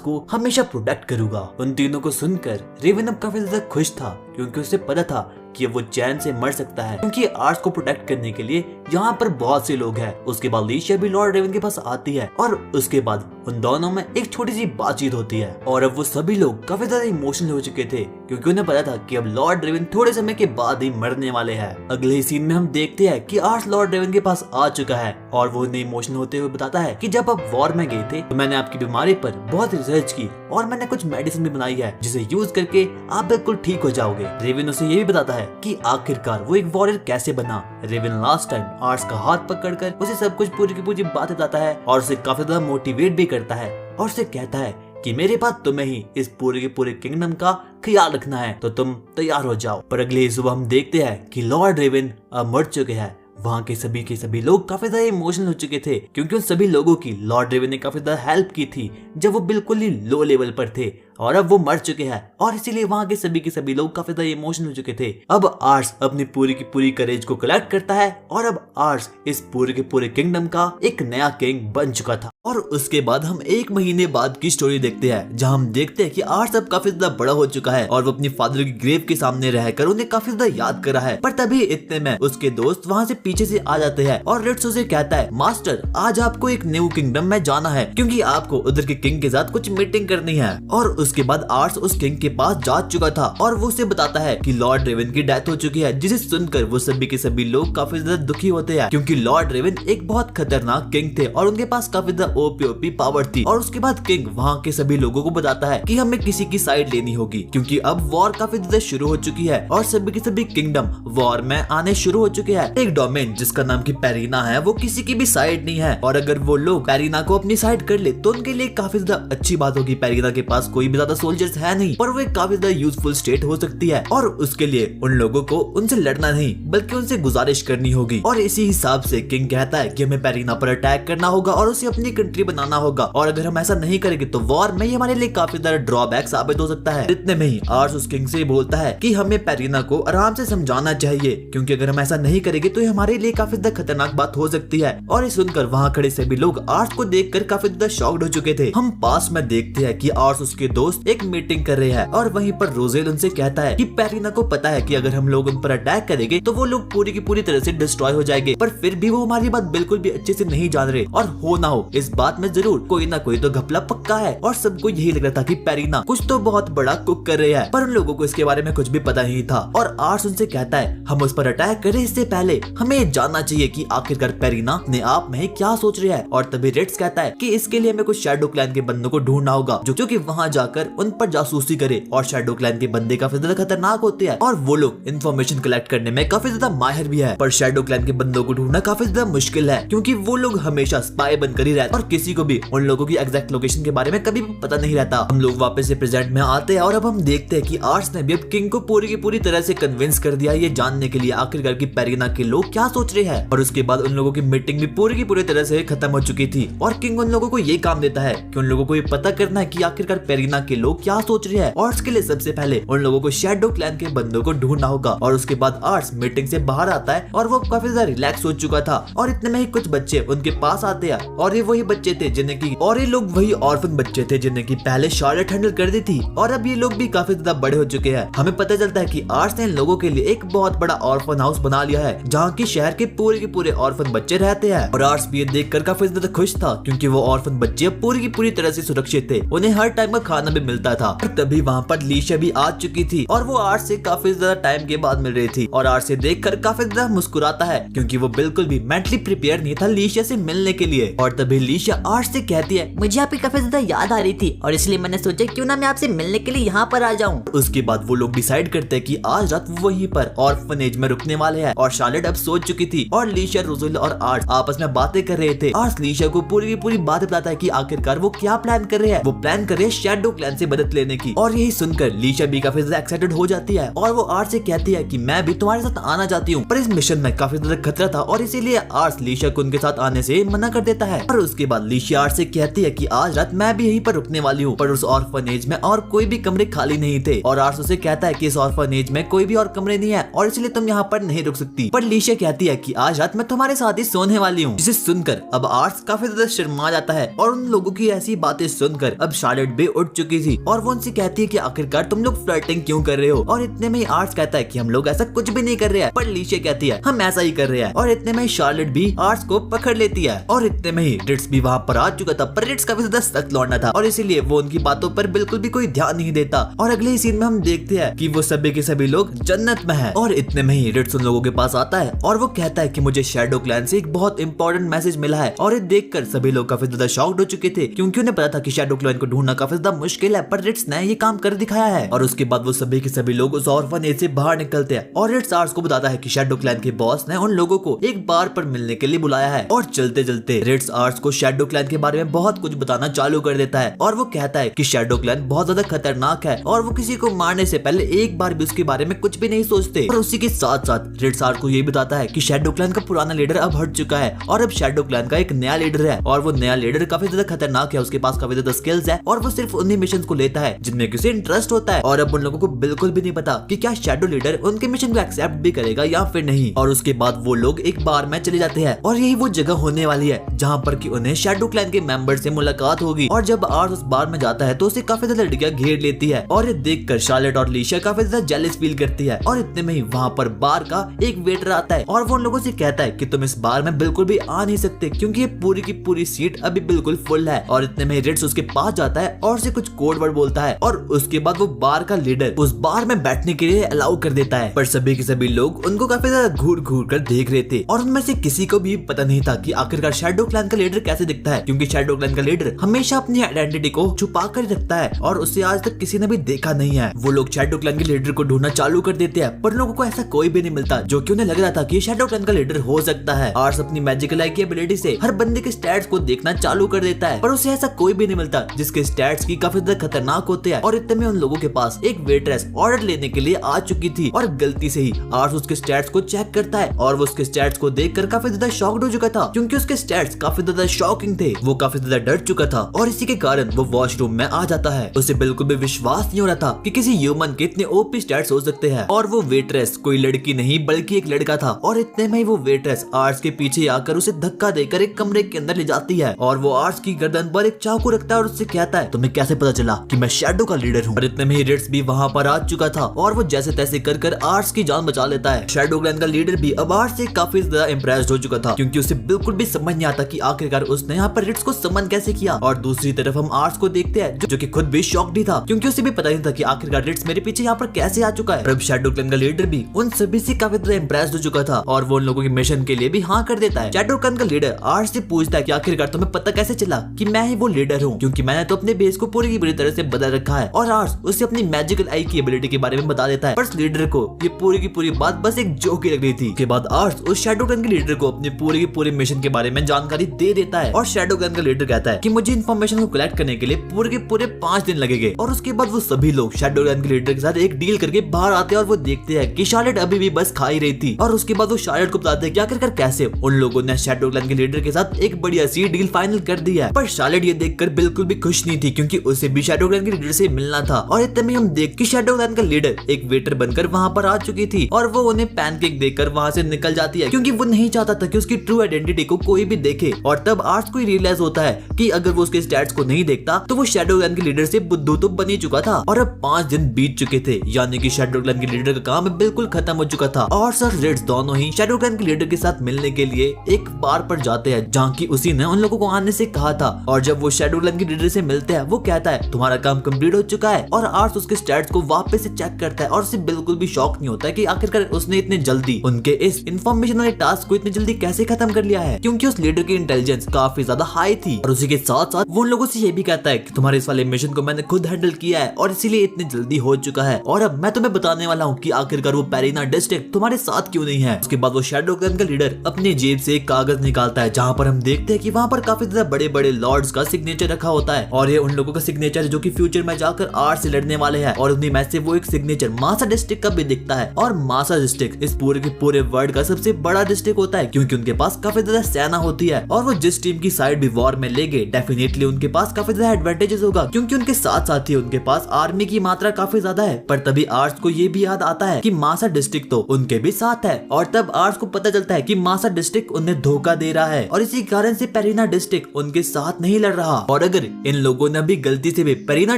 को हमेशा प्रोटेक्ट करूंगा। उन तीनों को सुनकर रेवन अब काफी ज्यादा खुश था क्योंकि उसे पता था कि वो चैन से मर सकता है, क्योंकि आर्स को प्रोटेक्ट करने के लिए यहाँ पर बहुत से लोग हैं। उसके बाद लिशिया भी लॉर्ड रेवन के पास आती है और उसके बाद उन दोनों में एक छोटी सी बातचीत होती है। और अब वो सभी लोग काफी ज्यादा इमोशनल हो चुके थे, क्योंकि उन्हें पता था कि अब लॉर्ड रेवन थोड़े समय के बाद ही मरने वाले हैं। अगले ही सीन में हम देखते हैं कि आर्स लॉर्ड रेवन के पास आ चुका है और वो उन्हें इमोशनल होते हुए बताता है कि जब आप वॉर में गए थे तो मैंने आपकी बीमारी पर बहुत रिसर्च की और मैंने कुछ मेडिसिन भी बनाई है जिसे यूज करके आप बिल्कुल ठीक हो जाओगे। रेवन उसे ये भी बताता है कि आखिरकार वो एक वॉरियर कैसे बना। रेवन लास्ट टाइम आर्स का हाथ पकड़कर उसे सब कुछ पूरी की पूरी बात बताता है और उसे काफी ज्यादा मोटिवेट भी करता है और उसे कहता है कि मेरे पास तुम्हें ही इस पूरे के पूरे किंगडम का ख्याल रखना है, तो तुम तैयार हो जाओ। पर अगले सुबह हम देखते हैं कि लॉर्ड रेवन अब मर चुके हैं। वहाँ के सभी लोग काफी ज्यादा इमोशनल हो चुके थे, क्योंकि उन सभी लोगों की लॉर्ड रेवन ने काफी ज्यादा हेल्प की थी जब वो बिल्कुल ही लो लेवल पर थे, और अब वो मर चुके हैं और इसीलिए वहाँ के सभी लोग काफी ज्यादा इमोशनल हो चुके थे। अब आर्स अपनी पूरी की पूरी करेज को कलेक्ट करता है और अब आर्स इस पूरे के पूरे किंगडम का एक नया किंग बन चुका था। और उसके बाद हम 1 महीने बाद की स्टोरी देखते हैं, जहाँ हम देखते हैं कि आर्स अब काफी ज्यादा बड़ा हो चुका है और वो अपनी फादर की ग्रेव के सामने रहकर उन्हें काफी ज्यादा याद कर रहा है। पर तभी इतने में उसके दोस्त वहाँ से पीछे से आ जाते हैं और रिट्स उसे कहता है, मास्टर आज आपको एक न्यू किंगडम में जाना है, क्योंकि आपको उधर के किंग के साथ कुछ मीटिंग करनी है। और उसके बाद आर्स उस किंग के पास जा चुका था और वो उसे बताता है कि लॉर्ड रेवन की डेथ हो चुकी है, जिसे सुनकर वो सभी के सभी लोग काफी ज्यादा दुखी होते हैं, क्योंकि लॉर्ड रेवन एक बहुत खतरनाक किंग थे और उनके पास काफी ज्यादा ओपी पावर थी। और उसके बाद किंग वहाँ के सभी लोगों को बताता है कि हमें किसी की साइड लेनी होगी, क्योंकि अब वॉर काफी ज्यादा शुरू हो चुकी है और सभी के सभी किंगडम वॉर में आने शुरू हो चुके हैं। एक डोमेन जिसका नाम की पेरीना है वो किसी की भी साइड नहीं है, और अगर वो लोग पेरीना को अपनी साइड कर ले तो उनके लिए काफी ज्यादा अच्छी बात होगी। पेरीना के पास कोई भी ज्यादा सोल्जर्स है नहीं, पर वो एक काफी ज्यादा यूजफुल स्टेट हो सकती है, और उसके लिए उन लोगों को उनसे लड़ना नहीं बल्कि उनसे गुजारिश करनी होगी। और इसी हिसाब से किंग कहता है कि हमें पेरीना पर अटैक करना होगा और उसे अपनी कंट्री बनाना होगा, और अगर हम ऐसा नहीं करेंगे तो वॉर में ये हमारे लिए काफी ज्यादा ड्रॉबैक साबित हो सकता है। इतने में ही आर्स उस किंग से बोलता है कि हमें पेरीना को आराम से समझाना चाहिए, क्योंकि अगर हम ऐसा नहीं करेंगे तो ये हमारे लिए काफी ज्यादा खतरनाक बात हो सकती है। और ये सुनकर वहाँ खड़े सभी लोग आर्स को देखकर काफी ज्यादा शॉक्ड हो चुके थे। हम पास में देखते हैं कि आर्स उसके दोस्त एक मीटिंग कर रहे हैं और वहीं पर रोजेल उनसे कहता है कि पेरीना को पता है कि अगर हम लोग उन पर अटैक करेंगे तो वो लोग पूरी की पूरी तरह से डिस्ट्रॉय हो जाएंगे, पर फिर भी वो हमारी बात बिल्कुल भी अच्छे से नहीं जान रहे, और हो ना हो इस बात में जरूर कोई ना कोई तो घपला पक्का है। और सबको यही लग रहा था कि पेरीना कुछ तो बहुत बड़ा कुक कर रहे हैं, पर उन लोगों को इसके बारे में कुछ भी पता नहीं था। और आर्स उनसे कहता है हम उस पर अटैक करें इससे पहले हमें जानना चाहिए कि आखिरकार पेरीना अपने आप में क्या सोच रहा है। और तभी रेड्स कहता है कि इसके लिए हमें कुछ शैडो क्लैन के बंदों को ढूंढना होगा जो कि वहां जाकर उन पर जासूसी करे, और शैडो क्लैन के बंदे काफी ज्यादा खतरनाक होते हैं और वो लोग इन्फॉर्मेशन कलेक्ट करने में काफी ज्यादा माहिर भी है। पर शैडो क्लैन के बंदों को ढूंढना काफी ज्यादा मुश्किल है, क्योंकि वो लोग हमेशा स्पाई बनकर ही रहते और किसी को भी उन लोगों की एग्जैक्ट लोकेशन के बारे में कभी भी पता नहीं रहता। हम लोग वापस से प्रेजेंट में आते हैं और अब हम देखते हैं कि आर्स ने भी अब किंग को पूरी की पूरी तरह से कन्विंस कर दिया ये जानने के लिए आखिरकार की पेरीना के लोग क्या सोच रहे हैं। और उसके बाद उन लोगों की मीटिंग भी पूरी की पूरी तरह से खत्म हो चुकी थी, और किंग उन लोगों को ये काम देता है कि उन लोगों को ये पता करना है कि आखिरकार पेरीना के लोग क्या सोच रहे हैं, और इसके लिए सबसे पहले उन लोगों को शैडो क्लैन के बंदों को ढूंढना होगा। और उसके बाद आर्स मीटिंग से बाहर आता है और वो काफी ज्यादा रिलैक्स हो चुका था, और इतने में ही कुछ बच्चे उनके पास आते हैं, और ये वही बच्चे थे जिन्हें की और ये लोग वही ऑर्फन बच्चे थे जिन्हें की पहले शार्लेट हैंडल कर दी थी, और अब ये लोग भी काफी ज्यादा बड़े हो चुके हैं। हमें पता चलता है कि आर्स ने इन लोगों के लिए एक बहुत बड़ा ऑर्फन हाउस बना लिया है, जहाँ की शहर के पूरे ऑर्फन बच्चे रहते हैं। और आर्स भी ये देखकर काफी ज्यादा खुश था, क्योंकि वो ऑर्फन बच्चे पूरी की पूरी तरह से सुरक्षित थे, उन्हें हर टाइम का खाना भी मिलता था। और तभी वहाँ पर लिशिया भी आ चुकी थी और वो आर्स से काफी ज्यादा टाइम के बाद मिल रही थी, और आर्स से देखकर काफी ज्यादा मुस्कुराता है, क्योंकि वो बिल्कुल भी मेंटली प्रिपेयर नहीं था लिशिया से मिलने के लिए। और तभी लिशिया आर्स से कहती है, मुझे आपकी काफी ज्यादा याद आ रही थी और इसलिए मैंने सोचा क्यों ना मैं आपसे मिलने के लिए यहाँ पर आ जाऊँ। उसके बाद वो लोग डिसाइड करते हैं कि आज रात वहीं पर ऑर्फनेज में रुकने वाले हैं। और शार्लेट अब सोच चुकी थी और लिशिया, रोजेल और आर्स आपस में बातें कर रहे थे। आर्स लिशिया को पूरी की पूरी बात बताता है कि आखिरकार वो क्या प्लान कर रहे हैं। वो प्लान कर रहे हैं शैडो क्लैन से मदद लेने की, और यही सुनकर लिशिया भी काफी ज्यादा एक्साइटेड हो जाती है, और वो आर्स से कहती है कि मैं भी तुम्हारे साथ आना चाहती हूँ, पर इस मिशन में काफी ज्यादा खतरा था और इसीलिए आर्स लिशिया को उनके साथ आने से मना कर देता है। और उसके बाद लिशिया आर्स से कहती है कि आज रात मैं भी यहीं पर रुकने वाली हूँ, पर उस ऑर्फनेज में और कोई भी कमरे खाली नहीं थे। और आर्स उसे कहता है कि इस ऑर्फनेज में कोई भी और कमरे नहीं है और इसलिए तुम यहाँ पर नहीं रुक सकती। पर लिशिया कहती है कि आज रात मैं तुम्हारे साथ ही सोने वाली हूँ, जिसे सुनकर अब आर्स काफी ज्यादा शर्मा जाता है। और उन लोगों की ऐसी बातें सुनकर अब शार्लेट भी उठ चुकी चुकी थी और वो उनसे कहती है कि आखिरकार तुम लोग फ्लर्टिंग क्यों कर रहे हो। और इतने में ही आर्ट्स कहता है कि हम लोग ऐसा कुछ भी नहीं कर रहे हैं, पर लीशा कहती है हम ऐसा ही कर रहे हैं। और इतने में ही शार्लेट भी आर्ट्स को पकड़ लेती है और इतने में ही रिट्स भी वहाँ पर आ चुका था। पर रिट्स काफी ज्यादा सख्त लौंडा था और इसीलिए वो उनकी बातों पर बिल्कुल भी कोई ध्यान नहीं देता। और अगले ही सीन में हम देखते हैं कि वो सभी के सभी लोग जन्नत में हैं। और इतने में ही रिट्स उन लोगों के पास आता है और वो कहता है कि मुझे शैडो क्लैन से एक बहुत इंपॉर्टेंट मैसेज मिला है। और ये देखकर सभी लोग काफी ज्यादा शॉक्ड हो चुके थे क्योंकि उन्हें पता था कि शैडो क्लैन को ढूंढना काफी ज्यादा मुश्किल है, पर रिट्स ने ये काम कर दिखाया है। और उसके बाद वो सभी के सभी लोग उस ऑर्फनेज से बाहर निकलते हैं और रिट्स आर्ट्स को बताता है कि शैडो क्लैन के बॉस ने उन लोगों को एक बार पर मिलने के लिए बुलाया है। और चलते चलते रिट्स आर्ट्स को शैडो क्लैन के बारे में बहुत कुछ बताना चालू कर देता है और वो कहता है कि शैडो क्लैन बहुत ज्यादा खतरनाक है और वो किसी को मारने से पहले एक बार भी उसके बारे में कुछ भी नहीं सोचते। और उसी के साथ साथ रिट्स आर्ट्स को ये बताता है कि शैडो क्लैन का पुराना लीडर अब हट चुका है और अब शैडो क्लैन का एक नया लीडर है और वो नया लीडर काफी ज्यादा खतरनाक है, उसके पास काफी ज्यादा स्किल्स है और वो सिर्फ उन्हीं मिशन को लेता है जिनमें किसी इंटरेस्ट होता है। और अब उन लोगों को बिल्कुल भी नहीं पता कि क्या शैडो लीडर उनके मिशन को एक्सेप्ट भी करेगा या फिर नहीं। और उसके बाद वो लोग एक बार में चले जाते हैं और यही वो जगह होने वाली है जहाँ पर कि उन्हें शैडो क्लैन के मेंबर से मुलाकात होगी। और जब आर्ट्स उस बार में जाता है तो उसे काफी ज्यादा लड़कियां घेर लेती है और ये देखकर शार्लेट और लीशा काफी ज्यादा जेलस फील करती है। और इतने में ही वहाँ पर बार का एक वेटर आता है और वो उन लोगों से कहता है कि तुम इस बार में बिल्कुल भी आ नहीं सकते क्योंकि ये पूरी की पूरी सीट अभी बिल्कुल फुल है। और इतने में रिट्स उसके पास जाता है और उसे कुछ कोड वर्ड बोलता है और उसके बाद वो बार का लीडर उस बार में बैठने के लिए अलाउ कर देता है। पर सभी के सभी लोग उनको काफी ज्यादा घूर घूर कर देख रहे थे और उनमें से किसी को भी पता नहीं था कि आखिरकार शैडो क्लैन का लीडर कैसे दिखता है, क्योंकि शैडो क्लैन का लीडर हमेशा अपनी आइडेंटिटी को छुपा कर रखता है और उसे आज तक किसी ने भी देखा नहीं है। वो लोग शैडो क्लैन के लीडर को ढूंढना चालू कर देते हैं पर लोगों को ऐसा कोई भी नहीं मिलता जो कि उन्हें लग रहा था कि शैडो क्लैन का लीडर हो सकता है। आर्ट्स अपनी मैजिकल आई की एबिलिटी से हर बंदे के स्टैट्स को देखना चालू कर देता है पर उसे ऐसा कोई भी नहीं मिलता जिसके स्टैट्स की काफी ज्यादा खतरनाक होते हैं। और इतने में उन लोगों के पास एक वेट्रेस ऑर्डर लेने के लिए आ चुकी थी और गलती से ही आर्ट्स उसके स्टैट्स को चेक करता है और वो उसके स्टैट्स को देखकर काफी ज्यादा शॉक्ड हो चुका था क्योंकि उसके स्टैट्स काफी ज्यादा शॉकिंग थे। वो काफी ज्यादा डर चुका था और इसी के कारण वो वॉशरूम में आ जाता है। उसे बिल्कुल भी विश्वास नहीं हो रहा था कि किसी ह्यूमन के इतने ओपी स्टैट्स हो सकते हैं। और वो वेट्रेस कोई लड़की नहीं बल्कि एक लड़का था। और इतने में ही वो वेट्रेस आर्ट्स के पीछे आकर उसे धक्का देकर एक कमरे के अंदर ले जाती है और वो आर्ट्स की गर्दन पर एक चाकू रखता है और उससे कहता है तुम्हें कैसे पता चला कि मैं शैडो का लीडर हूँ। और इतने में ही रिट्स भी वहाँ पर आ चुका था और वो जैसे तैसे कर कर आर्ट्स की जान बचा लेता है। शैडो क्लैन का लीडर भी अब आर्ट्स से काफी ज्यादा इम्प्रेस्ड हो चुका था क्योंकि उसे बिल्कुल भी समझ नहीं आता कि आखिरकार उसने यहाँ पर रिट्स को समन कैसे किया। और दूसरी तरफ हम आर्ट्स को देखते हैं जो कि खुद भी शॉक्ड ही था क्योंकि उसे भी पता नहीं था कि आखिरकार रिट्स मेरे पीछे यहाँ पर कैसे आ चुका है। अब शैडो क्लैन का लीडर भी उन सभी से काफी ज्यादा इम्प्रेस्ड हो चुका था और वो उन लोगों के मिशन के लिए भी हाँ कर देता है। शैडो क्लैन का लीडर आर्ट्स से पूछता है कि आखिरकार तुम्हें पता कैसे चला कि मैं ही वो लीडर हूँ, क्योंकि मैंने तो अपने बेस को पूरी की पूरी तरह से बदल रखा है। और आर्ट्स उसे अपनी मैजिकल आई की एबिलिटी के बारे में बता देता है पर उस लीडर को ये पूरी की पूरी बात बस एक जोक ही लग रही थी। के बाद आर्ट्स उस शैडो क्लैन के लीडर को अपने पूरे के पूरे मिशन के बारे में जानकारी दे देता है और शैडो क्लैन का लीडर कहता है कि मुझे इन्फॉर्मेशन को कलेक्ट करने के लिए पूरे के पूरे 5 दिन लगेंगे। और उसके बाद वो सभी लोग शैडो क्लैन के लीडर के साथ एक डील करके बाहर आते हैं और वो देखते हैं कि शार्लेट अभी भी बस खा ही रही थी। और उसके बाद वो शार्लेट को बताते हैं कि आखिरकार कैसे उन लोगों ने शैडो क्लैन के लीडर के साथ एक बढ़िया सी डील फाइनल कर दी है। पर शार्लेट ये देखकर बिल्कुल भी खुश नहीं थी क्योंकि उसे भी शैडो क्लैन के लीडर से मिलना था। और इतने में हम देख कि शैडो क्लैन का लीडर एक वेटर बनकर वहाँ पर आ चुकी थी और वो उन्हें पैनकेक देकर वहाँ से निकल जाती है क्योंकि वो नहीं चाहता था कि उसकी ट्रू आइडेंटिटी को कोई भी देखे। और तब आर्ट्स को रियलाइज होता है कि अगर वो उसके स्टैट्स को नहीं देखता तो वो शैडो क्लैन के लीडर से बुद्धू तो बन ही चुका था। और अब 5 दिन बीत चुके थे यानी कि शैडो क्लैन के लीडर का काम बिल्कुल खत्म हो चुका था। और सर रिट्स दोनों ही शैडो क्लैन के लीडर के साथ मिलने के लिए एक बार पर जाते हैं जहाँ की उसी ने उन लोगों को आने से कहा था। और जब वो शैडो क्लैन के लीडर से मिलते हैं वो कहता है तुम्हारा काम कंप्लीट हो चुका है। और आर्ट्स उसके स्टैट्स को वापस से चेक करता है और उसे बिल्कुल भी शौक नहीं होता है कि आखिरकार उसने इतने जल्दी उनके इस इन्फॉर्मेशन वाले टास्क को इतनी जल्दी कैसे खत्म कर लिया है क्योंकि उस लीडर की इंटेलिजेंस काफी ज्यादा हाई थी। और उसी के साथ साथ वो उन लोगों से ये भी कहता है कि तुम्हारे इस वाले मिशन को मैंने खुद हैंडल किया है और इसीलिए इतनी जल्दी हो चुका है। और अब मैं तुम्हें बताने वाला हूँ कि आखिरकार वो पेरिना डिस्ट्रिक्ट तुम्हारे साथ क्यों नहीं है। उसके बाद वो शैडो क्लैन का लीडर अपनी जेब से एक कागज निकालता है जहाँ पर हम देखते हैं कि वहाँ पर काफी ज्यादा बड़े बड़े लॉर्ड्स का सिग्नेचर रखा होता है और ये उन लोगों का सिग्नेचर है जो कि फ्यूचर में जाकर आर्ट्स से लड़ने वाले हैं। और उन्हीं में से वो एक सिग्नेचर मासा डिस्ट्रिक्ट का भी दिखता है और मासा डिस्ट्रिक्ट इस पूरे के पूरे वर्ल्ड का सबसे बड़ा डिस्ट्रिक्ट होता है क्योंकि उनके पास काफी ज्यादा सेना होती है और वो जिस टीम की साइड भी वॉर में लेंगे डेफिनेटली उनके पास काफी ज्यादा एडवांटेजेस होगा क्योंकि उनके साथ साथ ही उनके पास आर्मी की मात्रा काफी ज्यादा है। पर तभी आर्ट्स को ये भी याद आता है कि मासा डिस्ट्रिक्ट तो उनके भी साथ है और तब आर्ट्स को पता चलता है कि मासा डिस्ट्रिक्ट उन्हें धोखा दे रहा है और इसी कारण से पेरिना डिस्ट्रिक्ट उनके साथ नहीं लड़ रहा। और अगर इन लोगों ने भी गलती से भी पेरिना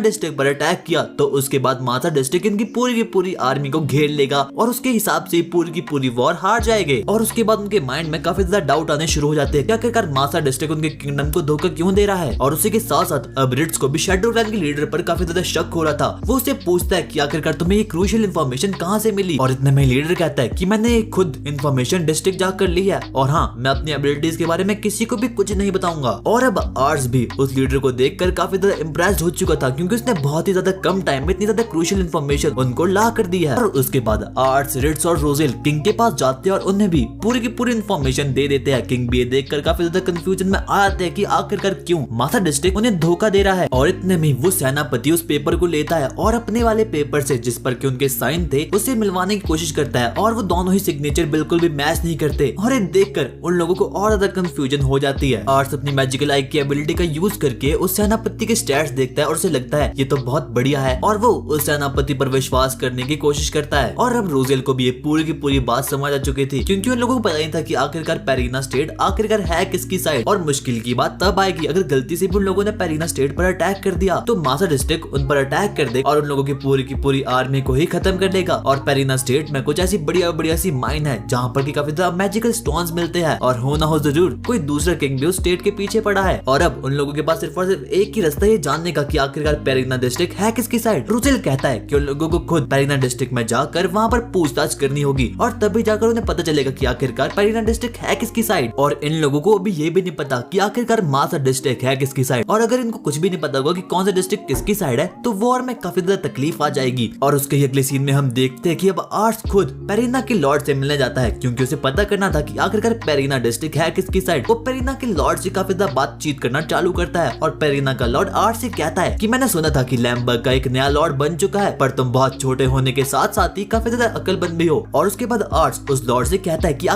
डिस्ट्रिक्ट पर अटैक किया तो उसके बाद मासा डिस्ट्रिक्ट इनकी पूरी की पूरी आर्मी को घेर लेगा और उसके हिसाब से पूरी की पूरी वॉर हार जाएगी। और उसके बाद उनके माइंड में काफी ज्यादा डाउट आने शुरू हो जाते हैं कि आखिरकार मासा डिस्ट्रिक्ट उनके किंगडम को धोखा क्यों दे रहा है। और उसी के साथ साथ अब रिट्स को भी शैडो क्लैन के लीडर पर काफी ज्यादा शक हो रहा था। वो उससे पूछता है कि आखिरकार तुम्हें ये क्रूशियल इंफॉर्मेशन कहाँ से मिली, और इतने में लीडर कहता है कि मैंने खुद इंफॉर्मेशन डिस्ट्रिक्ट जाकर ली है और हाँ, मैं अपनी एबिलिटीज के बारे में किसी को भी कुछ नहीं बताऊंगा। और अब आर्ट्स भी उस लीडर को देखकर काफी ज्यादा इम्प्रेस्ड हो चुका था क्योंकि उसने बहुत ही ज्यादा कम टाइम में इतनी ज्यादा क्रूशियल इंफॉर्मेशन उनको ला कर दी है। और उसके बाद आर्ट्स, रिट्स और रोजेल किंग के पास जाते हैं और उन्हें भी पूरी की पूरी इंफॉर्मेशन दे देते हैं। किंग भी ये देखकर काफी ज्यादा कंफ्यूजन में आ जाते हैं कि आखिरकार क्यों मासा डिस्ट्रिक्ट उन्हें धोखा दे रहा है। और इतने में वो सेनापति उस पेपर को लेता है और अपने वाले पेपर से जिस पर कि उनके साइन थे उसे मिलवाने की कोशिश करता है और वो दोनों ही सिग्नेचर बिल्कुल भी मैच नहीं करते। और ये देखकर उन लोगों को और ज्यादा कंफ्यूजन हो जाती है। आर्ट्स अपनी मैजिकल आई की एबिलिटी का यूज करके उस सेनापति के स्टैट्स देखता है और उसे लगता है ये तो बहुत बढ़िया है और वो उस सेनापति पर विश्वास करने की कोशिश करता है। और अब रोजेल को भी ये पूरी की पूरी बात समझ आ चुकी थी क्योंकि उन लोगों को पता नहीं था कि आखिरकार पेरिना स्टेट आखिरकार है किसकी साइड। और मुश्किल की बात तब आएगी अगर गलती से भी उन लोगों ने पेरिना स्टेट पर अटैक कर दिया तो मासा डिस्ट्रिक्ट उन पर अटैक कर दे और उन लोगों की पूरी आर्मी को ही खत्म कर देगा। और पेरिना स्टेट में कुछ ऐसी बढ़िया सी माइन है जहाँ पर की काफी ज्यादा मैजिकल स्टोन्स मिलते हैं और हो ना हो जरूर कोई दूसरा किंग भी उस स्टेट के पीछे पड़ा है। और अब उन लोगों के पास सिर्फ और सिर्फ एक ही रास्ता है जानने का कि आखिरकार पेरिना डिस्ट्रिक्ट है किसकी साइड। रोजेल कहता है कि उन लोगों को खुद पेरिना डिस्ट्रिक्ट में जाकर वहाँ पर पूछताछ करनी होगी और तभी जाकर उन्हें पता चलेगा कि आखिरकार पेरिना डिस्ट्रिक्ट है किसकी साइड। और इन लोगों को अभी ये भी नहीं पता कि आखिरकार मासा डिस्ट्रिक्ट है किसकी साइड। और अगर इनको कुछ भी नहीं पता होगा कि कौन सा डिस्ट्रिक्ट किसकी साइड है तो वॉर में काफी ज्यादा तकलीफ आ जाएगी। और उसके अगले सीन में हम देखते हैं कि अब आर्ट्स खुद पेरिना के लॉर्ड से मिलने जाता है क्योंकि उसे पता करना था कि आखिरकार पेरिना डिस्ट्रिक्ट है किसकी साइड। वो पेरिना के लॉर्ड से काफी ज्यादा बातचीत करना चालू करता है और पेरिना का लॉर्ड आर्ट्स से कहता है कि मैंने सुना था कि लैम्बर्ग का एक नया लॉर्ड बन चुका है पर तुम बहुत छोटे होने के साथ साथ ही काफी ज्यादा अक्लमंद भी हो। और उसके बाद आर्ट्स उस लॉर्ड से कहता है कि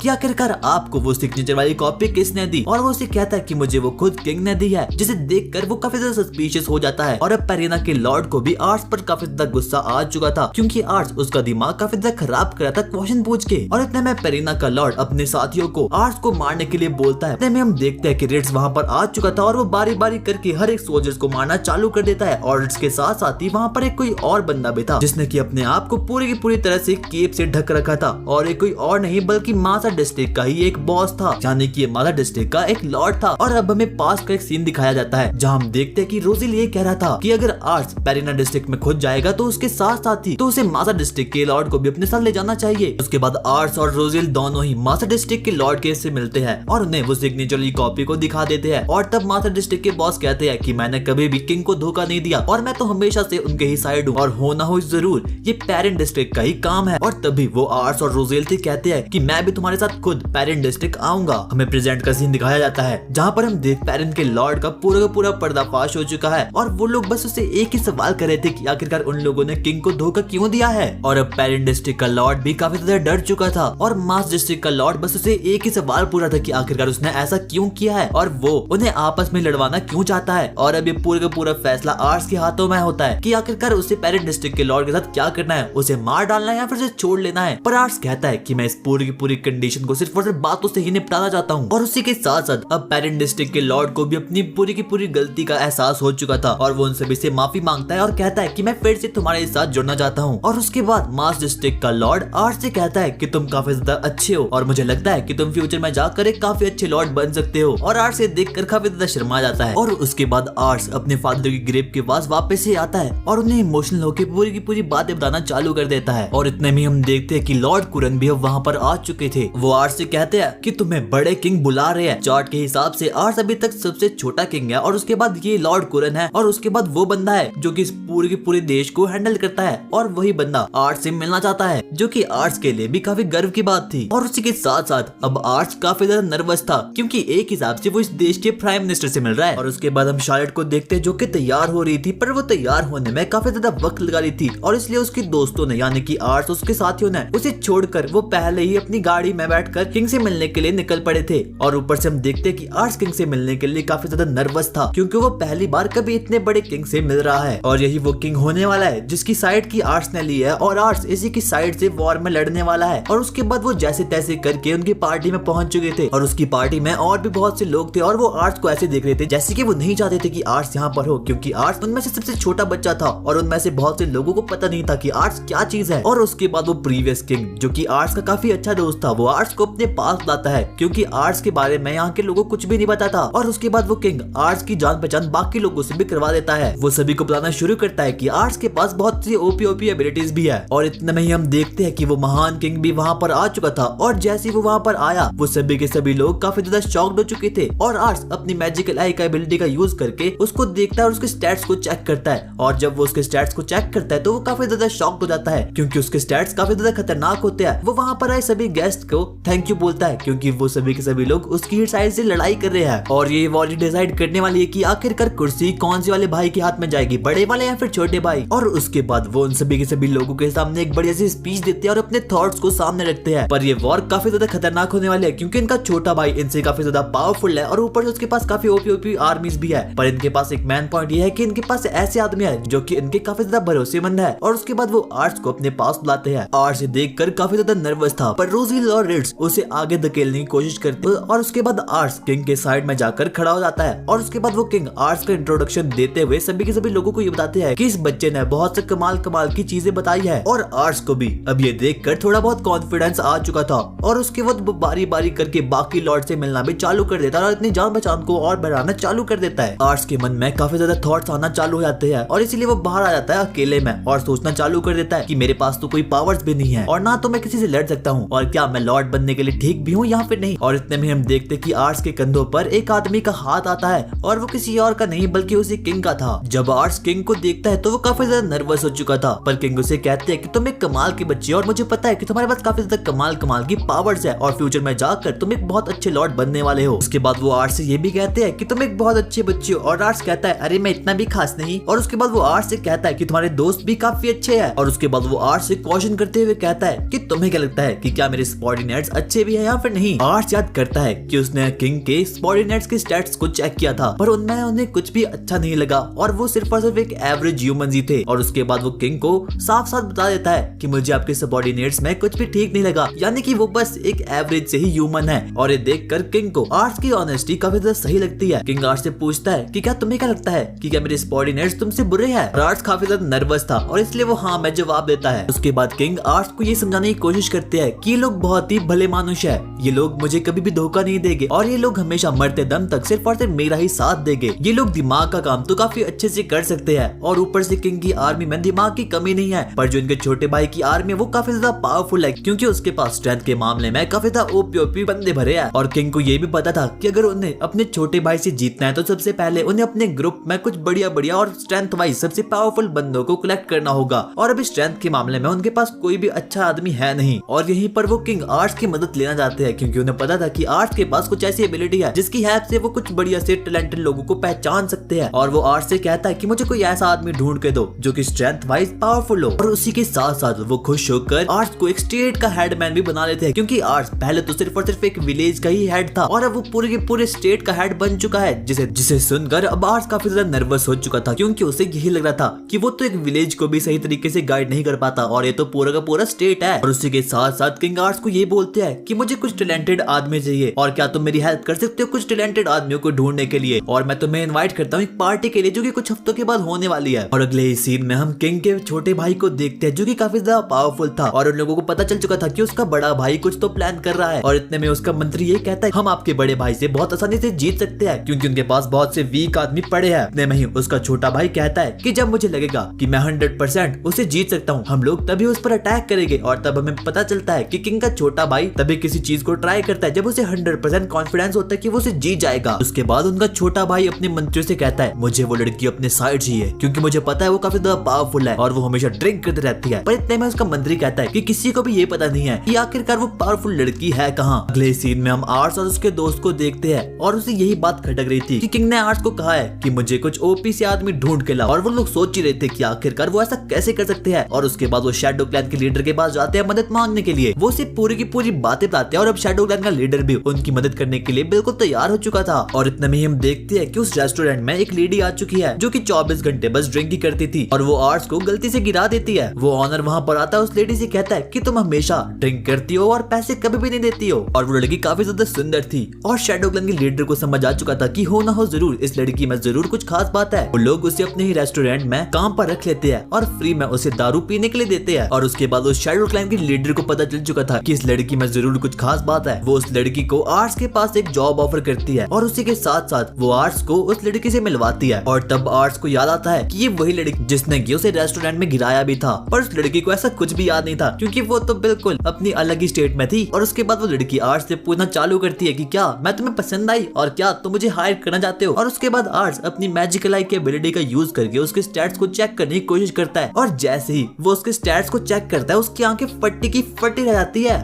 आखिरकार आपको वो सिग्नेचर वाली कॉपी किसने दी। और वो उसे कहता है कि मुझे वो खुद किंग ने दी है, जिसे देखकर वो काफी ज्यादा सस्पिशियस हो जाता है। और अब पेरिना के लॉर्ड को भी आर्ट्स पर काफी ज्यादा गुस्सा आ चुका था क्योंकि आर्ट्स उसका दिमाग काफी ज्यादा खराब कर रहा था क्वेश्चन पूछ के। और इतने में पेरिना का लॉर्ड अपने साथियों को आर्ट्स को मारने के लिए बोलता है। इतने में हम देखते हैं कि रिट्स वहाँ पर आ चुका था और वो बारी बारी करके हर एक सोल्जर्स को मारना चालू कर देता है। और रिट्स के साथ साथ ही वहाँ पर एक कोई और बंदा भी था जिसने कि अपने आप को पूरी की पूरी तरह से केप से ढक रखा था और एक कोई और नहीं बल्कि मासा डिस्ट्रिक्ट का ही एक बॉस था, यानी कि मासा डिस्ट्रिक्ट का एक लॉर्ड था। और अब हमें पास का एक सीन दिखाया जाता है जहाँ हम देखते हैं कि रोजेल ये कह रहा था कि अगर आर्ट्स पेरिना डिस्ट्रिक्ट में खुद जाएगा तो उसके साथ साथ ही तो उसे मासा डिस्ट्रिक्ट के लॉर्ड को भी अपने साथ ले जाना चाहिए। उसके बाद आर्ट्स और रोजेल दोनों ही मासा डिस्ट्रिक्ट के लॉर्ड के से मिलते हैं और उन्हें वो सिग्नेचर वाली कॉपी को दिखा देते हैं। और तब मासा डिस्ट्रिक्ट के बॉस कहते हैं कि मैंने कभी भी किंग को धोखा नहीं दिया और मैं तो हमेशा से उनके ही साइड हूँ और हो ना हो जरूर ये पेरिन डिस्ट्रिक्ट का ही काम है। और तभी वो आर्ट्स और रोजेल से कहते हैं कि मैं भी तुम्हारे साथ खुद पेरिन डिस्ट्रिक्ट आऊंगा। हमें प्रेजेंट का सीन दिखाया जाता है जहाँ पर हम देख पेरिन के लॉर्ड का पूरा पर्दाफाश हो चुका है और वो लोग बस उसे एक ही सवाल कर रहे थे कि आखिरकार उन लोगों ने किंग को धोखा क्यों दिया है। और अब पेरिन डिस्ट्रिक्ट का लॉर्ड भी काफी ज्यादा डर चुका था और मास डिस्ट्रिक्ट का लॉर्ड बस उसे एक ही सवाल पूछा था कि आखिरकार उसने ऐसा क्यों किया है और वो उन्हें आपस में लड़वाना क्यों चाहता है। और अब ये पूरा फैसला आर्ट्स के हाथों में होता है कि आखिरकार उसे पेरिन डिस्ट्रिक्ट के लॉर्ड के साथ क्या करना है, उसे मार डालना है या फिर उसे छोड़ लेना है। पर आर्ट्स कहता है कि मैं इस पूरी की पूरी कंडीशन को सिर्फ और सिर्फ बातों से ही निपटाना चाहता हूँ। और उसी के साथ साथ अब पेरिन डिस्ट्रिक्ट के लॉर्ड को भी अपनी पूरी की पूरी गलती का एहसास हो चुका था और वो उन सभी से माफी मांगता है और कहता है कि मैं फिर से तुम्हारे साथ जुड़ना चाहता हूँ। और उसके बाद मास डिस्ट्रिक्ट का लॉर्ड आर्ट्स से कहता है कि तुम काफी ज्यादा अच्छे हो और मुझे लगता है कि तुम फ्यूचर में जाकर एक काफी अच्छे लॉर्ड बन सकते हो। और आर्ट्स से देखकर काफी ज्यादा शर्मा जाता है। और उसके बाद आर्ट्स अपने फादर की ग्रेव के पास वापस से आता है और उन्हें इमोशनल होकर पूरी की पूरी बातें बताना चालू कर देता है। और इतने में हम देखते हैं कि लॉर्ड कुरन भी अब वहाँ पर आ चुके थे। वो आर्ट्स से कहते हैं कि तुम्हें बड़े किंग बुला रहे हैं। चार्ट के हिसाब से आर्ट्स अभी तक सबसे छोटा किंग है और उसके बाद ये लॉर्ड कुरन है और उसके बाद वो बंदा है जो कि इस पूरे के पूरे देश को हैंडल करता है और वही बंदा आर्ट्स से मिलना चाहता है, जो कि आर्ट्स के लिए भी काफी गर्व की बात थी। और उसी के साथ साथ अब आर्ट्स काफी ज्यादा नर्वस था क्योंकि एक हिसाब से वो इस देश के प्राइम मिनिस्टर से मिल रहा है। और उसके बाद हम शार्लेट को देखते हैं जो कि तैयार हो रही थी, पर वो तैयार होने में काफी ज्यादा वक्त लगा रही थी और इसलिए उसके दोस्तों ने यानी कि आर्ट्स उसके साथियों ने उसे छोड़कर वो पहले ही अपनी गाड़ी में बैठकर किंग से मिलने के लिए निकल पड़े थे। और ऊपर से हम देखते हैं कि आर्ट्स किंग से मिलने के लिए काफी ज्यादा नर्वस था क्योंकि वो पहली बार कभी इतने बड़े किंग से मिल रहा है और यही वो किंग होने वाला है जिसकी साइड की आर्ट्स ने ली है और आर्ट्स इसी की साइड से वॉर में लड़ने वाला है। और उसके बाद वो जैसे तैसे करके उनकी पार्टी में पहुंच चुके थे और उसकी पार्टी में और भी बहुत से लोग थे और वो आर्ट्स को ऐसे देख रहे थे जैसे कि वो नहीं चाहते थे कि आर्ट्स यहाँ यहाँ पर हो, क्योंकि आर्ट्स उनमें से सबसे छोटा बच्चा था और उनमें से बहुत से लोगों को पता नहीं था कि आर्ट्स क्या चीज है। और उसके बाद वो प्रीवियस किंग जो कि आर्ट्स का काफी अच्छा दोस्त था, वो आर्ट्स को अपने पास लाता है क्योंकि आर्ट्स के बारे में यहाँ के लोगों को कुछ भी नहीं पता था। और उसके बाद वो किंग आर्ट्स की जान पहचान बाकी लोगों से भी करवा देता है। वो सभी को बताना शुरू करता है कि आर्ट्स के पास बहुत सी ओपी एबिलिटीज भी है। और इतने में ही हम देखते हैं कि वो महान किंग भी वहाँ पर आ चुका था। और जैसे वो वहाँ पर आया, वो सभी के सभी लोग काफी ज्यादा शॉक्ड हो चुके थे। और आर्ट्स अपनी मैजिकल आई का एबिलिटी का यूज करके उसको देखता है और उसके स्टैट्स को चेक करता है। और जब वो उसके स्टैट्स को चेक करता है तो वो काफी ज्यादा शॉक्ड हो जाता है क्योंकि उसके स्टैट्स काफी ज्यादा खतरनाक होते हैं। वो वहाँ पर आए सभी गेस्ट को थैंक यू बोलता है क्योंकि वो सभी के सभी लोग उसकी साइड से लड़ाई कर रहे हैं। और ये वॉर डिसाइड करने वाली है कि आखिरकार कुर्सी कौन से वाले भाई के हाथ में जाएगी, बड़े वाले या फिर छोटे भाई। और उसके बाद वो उन सभी के सभी लोगों के सामने एक बढ़िया सी स्पीच देते हैं और अपने थॉट्स को सामने रखते हैं। पर ये वॉर काफी ज्यादा खतरनाक होने वाली है क्योंकि इनका छोटा भाई इनसे काफी ज्यादा पावरफुल है और ऊपर से उसके पास काफी ओपी आर्मीज भी है। पर इनके पास एक मेन पॉइंट ये है कि इनके पास ऐसे आदमी है जो कि इनके काफी ज्यादा भरोसेमंद है। और उसके बाद वो आर्ट्स को अपने पास बुलाते हैं। आर्ट्स से देखकर काफी ज्यादा नर्वस था, पर रोजिल और रिड्स उसे आगे धकेलने की कोशिश करते हैं। और उसके बाद आर्ट्स किंग के साइड में जाकर खड़ा हो जाता है। और उसके बाद वो किंग आर्ट्स का इंट्रोडक्शन देते हुए सभी के सभी लोगों को ये बताते हैं कि इस बच्चे ने बहुत से कमाल की चीजें बताई है। और आर्ट्स को भी अब ये देखकर थोड़ा बहुत कॉन्फिडेंस आ चुका था। और उसके बाद वो बारी बारी करके बाकी लॉर्ड से मिलना भी चालू कर देता है और अपनी जान पहचान को और बढ़ाना चालू कर देता है। आर्ट्स के मन में काफी ज्यादा थॉट्स आना चालू हो जाते हैं और इसीलिए वो बाहर आ जाता है अकेले में और सोचना चालू कर देता है कि मेरे पास तो कोई पावर्स भी नहीं है और ना तो मैं किसी से लड़ सकता हूँ, और क्या मैं लॉर्ड बनने के लिए ठीक भी हूँ या फिर नहीं। और इतने में हम देखते कि आर्ट्स के कंधों पर एक आदमी का हाथ आता है और वो किसी और का नहीं बल्कि उसी किंग का था। जब आर्ट्स किंग को देखता है तो वो काफी ज्यादा नर्वस हो चुका था, पर किंग उसे कहते हैं कि तुम एक कमाल के बच्चे और मुझे पता है कि तुम्हारे पास काफी ज्यादा कमाल की पावर्स है और फ्यूचर में जाकर तुम एक बहुत अच्छे लॉर्ड बनने वाले हो। उसके बाद वो आर्ट्स से ये भी कहते हैं कि तुम एक बहुत अच्छे बच्चे हो और आर्ट्स कहता है अरे मैं इतना भी खास नहीं। और उसके बाद वो आर्ट्स से कहता है कि तुम्हारे दोस्त भी काफी अच्छे हैं। और उसके बाद वो आर्ट्स से क्वेश्चन करते हुए कहता है कि तुम्हें क्या लगता है कि क्या मेरे सबऑर्डिनेट्स अच्छे भी हैं या फिर नहीं। आर्ट्स याद करता है कि उसने किंग के सबऑर्डिनेट्स के स्टैट्स को चेक किया था पर उनमें उन्हें कुछ भी अच्छा नहीं लगा और वो सिर्फ और सिर्फ एक एवरेज ह्यूमन ही थे। और उसके बाद वो किंग को साफ साफ बता देता है कि मुझे आपके सबऑर्डिनेट्स में कुछ भी ठीक नहीं लगा, यानी कि वो बस एक एवरेज से ही ह्यूमन है। और ये देखकर किंग को आर्ट्स की ऑनेस्टी काफी ज्यादा सही लगती है। किंग आर्ट्स से पूछता है कि क्या तुम्हें क्या लगता है कि क्या मेरे सबऑर्डिनेट्स तुमसे बुरे हैं। आर्ट्स काफी ज्यादा नर्वस था और इसलिए वो हाँ मैं जवाब देता है। उसके बाद किंग आर्ट्स को ये समझाने की कोशिश करते हैं कि ये लोग बहुत ही भले मानुष है, ये लोग मुझे कभी भी धोखा नहीं देंगे और ये लोग हमेशा मरते दम तक सिर्फ और सिर्फ मेरा ही साथ देंगे। ये लोग दिमाग का काम तो काफी अच्छे से कर सकते हैं और ऊपर से किंग की आर्मी में दिमाग की कमी नहीं है, पर जो इनके छोटे भाई की आर्मी है वो काफी ज्यादा पावरफुल है क्योंकि उसके पास स्ट्रेंथ के मामले में काफी ज्यादा ओपी बंदे भरे हैं। और किंग को ये भी पता था कि अगर उन्हें अपने छोटे भाई से जीतना है तो सबसे पहले उन्हें अपने ग्रुप में कुछ बढ़िया और स्ट्रेंथ वाइज सबसे पावरफुल बंदों को कलेक्ट करना होगा। और अभी स्ट्रेंथ के मामले में उनके पास कोई भी अच्छा आदमी है नहीं। और यहीं पर वो किंग आर्ट्स की मदद लेना चाहते हैं क्योंकि उन्हें पता था कि आर्ट्स के पास कुछ ऐसी एबिलिटी है जिसकी हेल्प से वो कुछ बढ़िया से टैलेंटेड लोगों को पहचान सकते हैं। और वो आर्ट्स से कहता है कि मुझे कोई ऐसा आदमी ढूंढ के दो जो कि स्ट्रेंथ वाइज पावरफुल हो। और उसी के साथ साथ वो खुश होकर आर्ट्स को एक स्टेट का हेडमैन भी बना लेते हैं क्योंकि आर्ट्स पहले तो सिर्फ और सिर्फ एक विलेज का ही हेड था और अब वो पूरे के पूरे स्टेट का हेड बन चुका है, जिसे सुनकर अब आर्ट्स काफी ज्यादा नर्वस हो चुका था क्योंकि उसे यही लग रहा था कि वो तो एक विलेज को भी सही तरीके से गाइड नहीं कर पाता और ये तो पूरा का पूरा स्टेट है। और उसी के साथ साथ किंग आर्ट्स को ये बोलते हैं कि मुझे कुछ टैलेंटेड आदमी चाहिए और क्या तुम मेरी हेल्प कर सकते हो कुछ टैलेंटेड आदमियों को ढूंढने के लिए। और मैं तुम्हें इनवाइट करता हूँ एक पार्टी के लिए जो कि कुछ हफ्तों के बाद होने वाली है। और अगले ही सीन में हम किंग के छोटे भाई को देखते हैं जो कि काफी ज्यादा पावरफुल था और उन लोगों को पता चल चुका था कि उसका बड़ा भाई कुछ तो प्लान कर रहा है। और इतने में उसका मंत्री ये कहता है हम आपके बड़े भाई से बहुत आसानी से जीत सकते हैं क्योंकि उनके पास बहुत से वीक आदमी पड़े हैं। इतने में ही उसका छोटा भाई कहता है कि जब मुझे लगेगा कि मैं 100% उसे जीत सकता हूँ हम लोग तभी उस पर अटैक करेंगे। और तब हमें पता चलता है कि किंग का छोटा भाई तभी किसी चीज को ट्राई करता है जब उसे 100% कॉन्फिडेंस होता है कि वो उसे जीत जाएगा। उसके बाद उनका छोटा भाई अपने मंत्रियों से कहता है मुझे वो लड़की अपने साइड चाहिए क्योंकि मुझे पता है वो काफी ज्यादा पावरफुल है और वो हमेशा ड्रिंक करती रहती है। पर इतने में उसका मंत्री कहता है कि किसी को भी ये पता नहीं है कि आखिरकार वो पावरफुल लड़की है कहाँ। अगले सीन में हम आर्ट्स और उसके दोस्त को देखते हैं और उसे यही बात खटक रही थी कि किंग ने आर्ट्स को कहा है कि मुझे कुछ ओपी से आदमी ढूंढ के ला। और वो लोग सोच ही रहे थे कि आखिरकार वो ऐसा कैसे कर सकते हैं। और उसके बाद वो शैडो क्लैन के लीडर के पास जाते हैं मदद मांगने के लिए। वो सिर्फ पूरी की पूरी बातें बताते हैं और अब शैडो क्लैन का लीडर भी उनकी मदद करने के लिए बिल्कुल तैयार हो चुका था। और इतने में हम देखते हैं कि उस रेस्टोरेंट में एक लेडी आ चुकी है जो कि 24 घंटे बस ड्रिंक ही करती थी और वो आर्ट्स को गलती से गिरा देती है। वो ऑनर वहाँ पर आता है उस लेडी से कहता है कि तुम हमेशा ड्रिंक करती हो और पैसे कभी भी नहीं देती हो। और वो लड़की काफी ज्यादा सुंदर थी और शैडो क्लैन के लीडर को समझ आ चुका था कि हो ना हो जरूर इस लड़की में जरूर जरूर कुछ खास बात है। वो लोग उसे अपने ही रेस्टोरेंट में काम पर रख लेते हैं और फ्री में उसे दारू पीने के लिए देते हैं। और उसके बाद उस शैडो क्लान की लीडर को पता चल चुका था कि इस लड़की में जरूर कुछ खास बात है। वो उस लड़की को आर्ट्स के पास एक जॉब ऑफर करती है और उसी के साथ साथ वो आर्ट्स को उस लड़की से मिलवाती है। और तब आर्ट्स को याद आता है कि ये वही लड़की जिसने कि उसे रेस्टोरेंट में गिराया भी था। पर उस लड़की को ऐसा कुछ भी याद नहीं था क्योंकि वो तो बिल्कुल अपनी अलग ही स्टेट में थी। और उसके बाद वो लड़की आर्ट्स से पूछना चालू करती है कि क्या मैं तुम्हें पसंद आई और क्या तुम मुझे हायर करना चाहते हो। और उसके बाद आर्ट्स अपनी मैजिकल आई की एबिलिटी का यूज करके उसके स्टैट्स को चेक करने की कोशिश करता है और जैसे ही वो उसके स्टैट्स को चेक करता है उसकी आंखें फटी की फटी रह जाती है।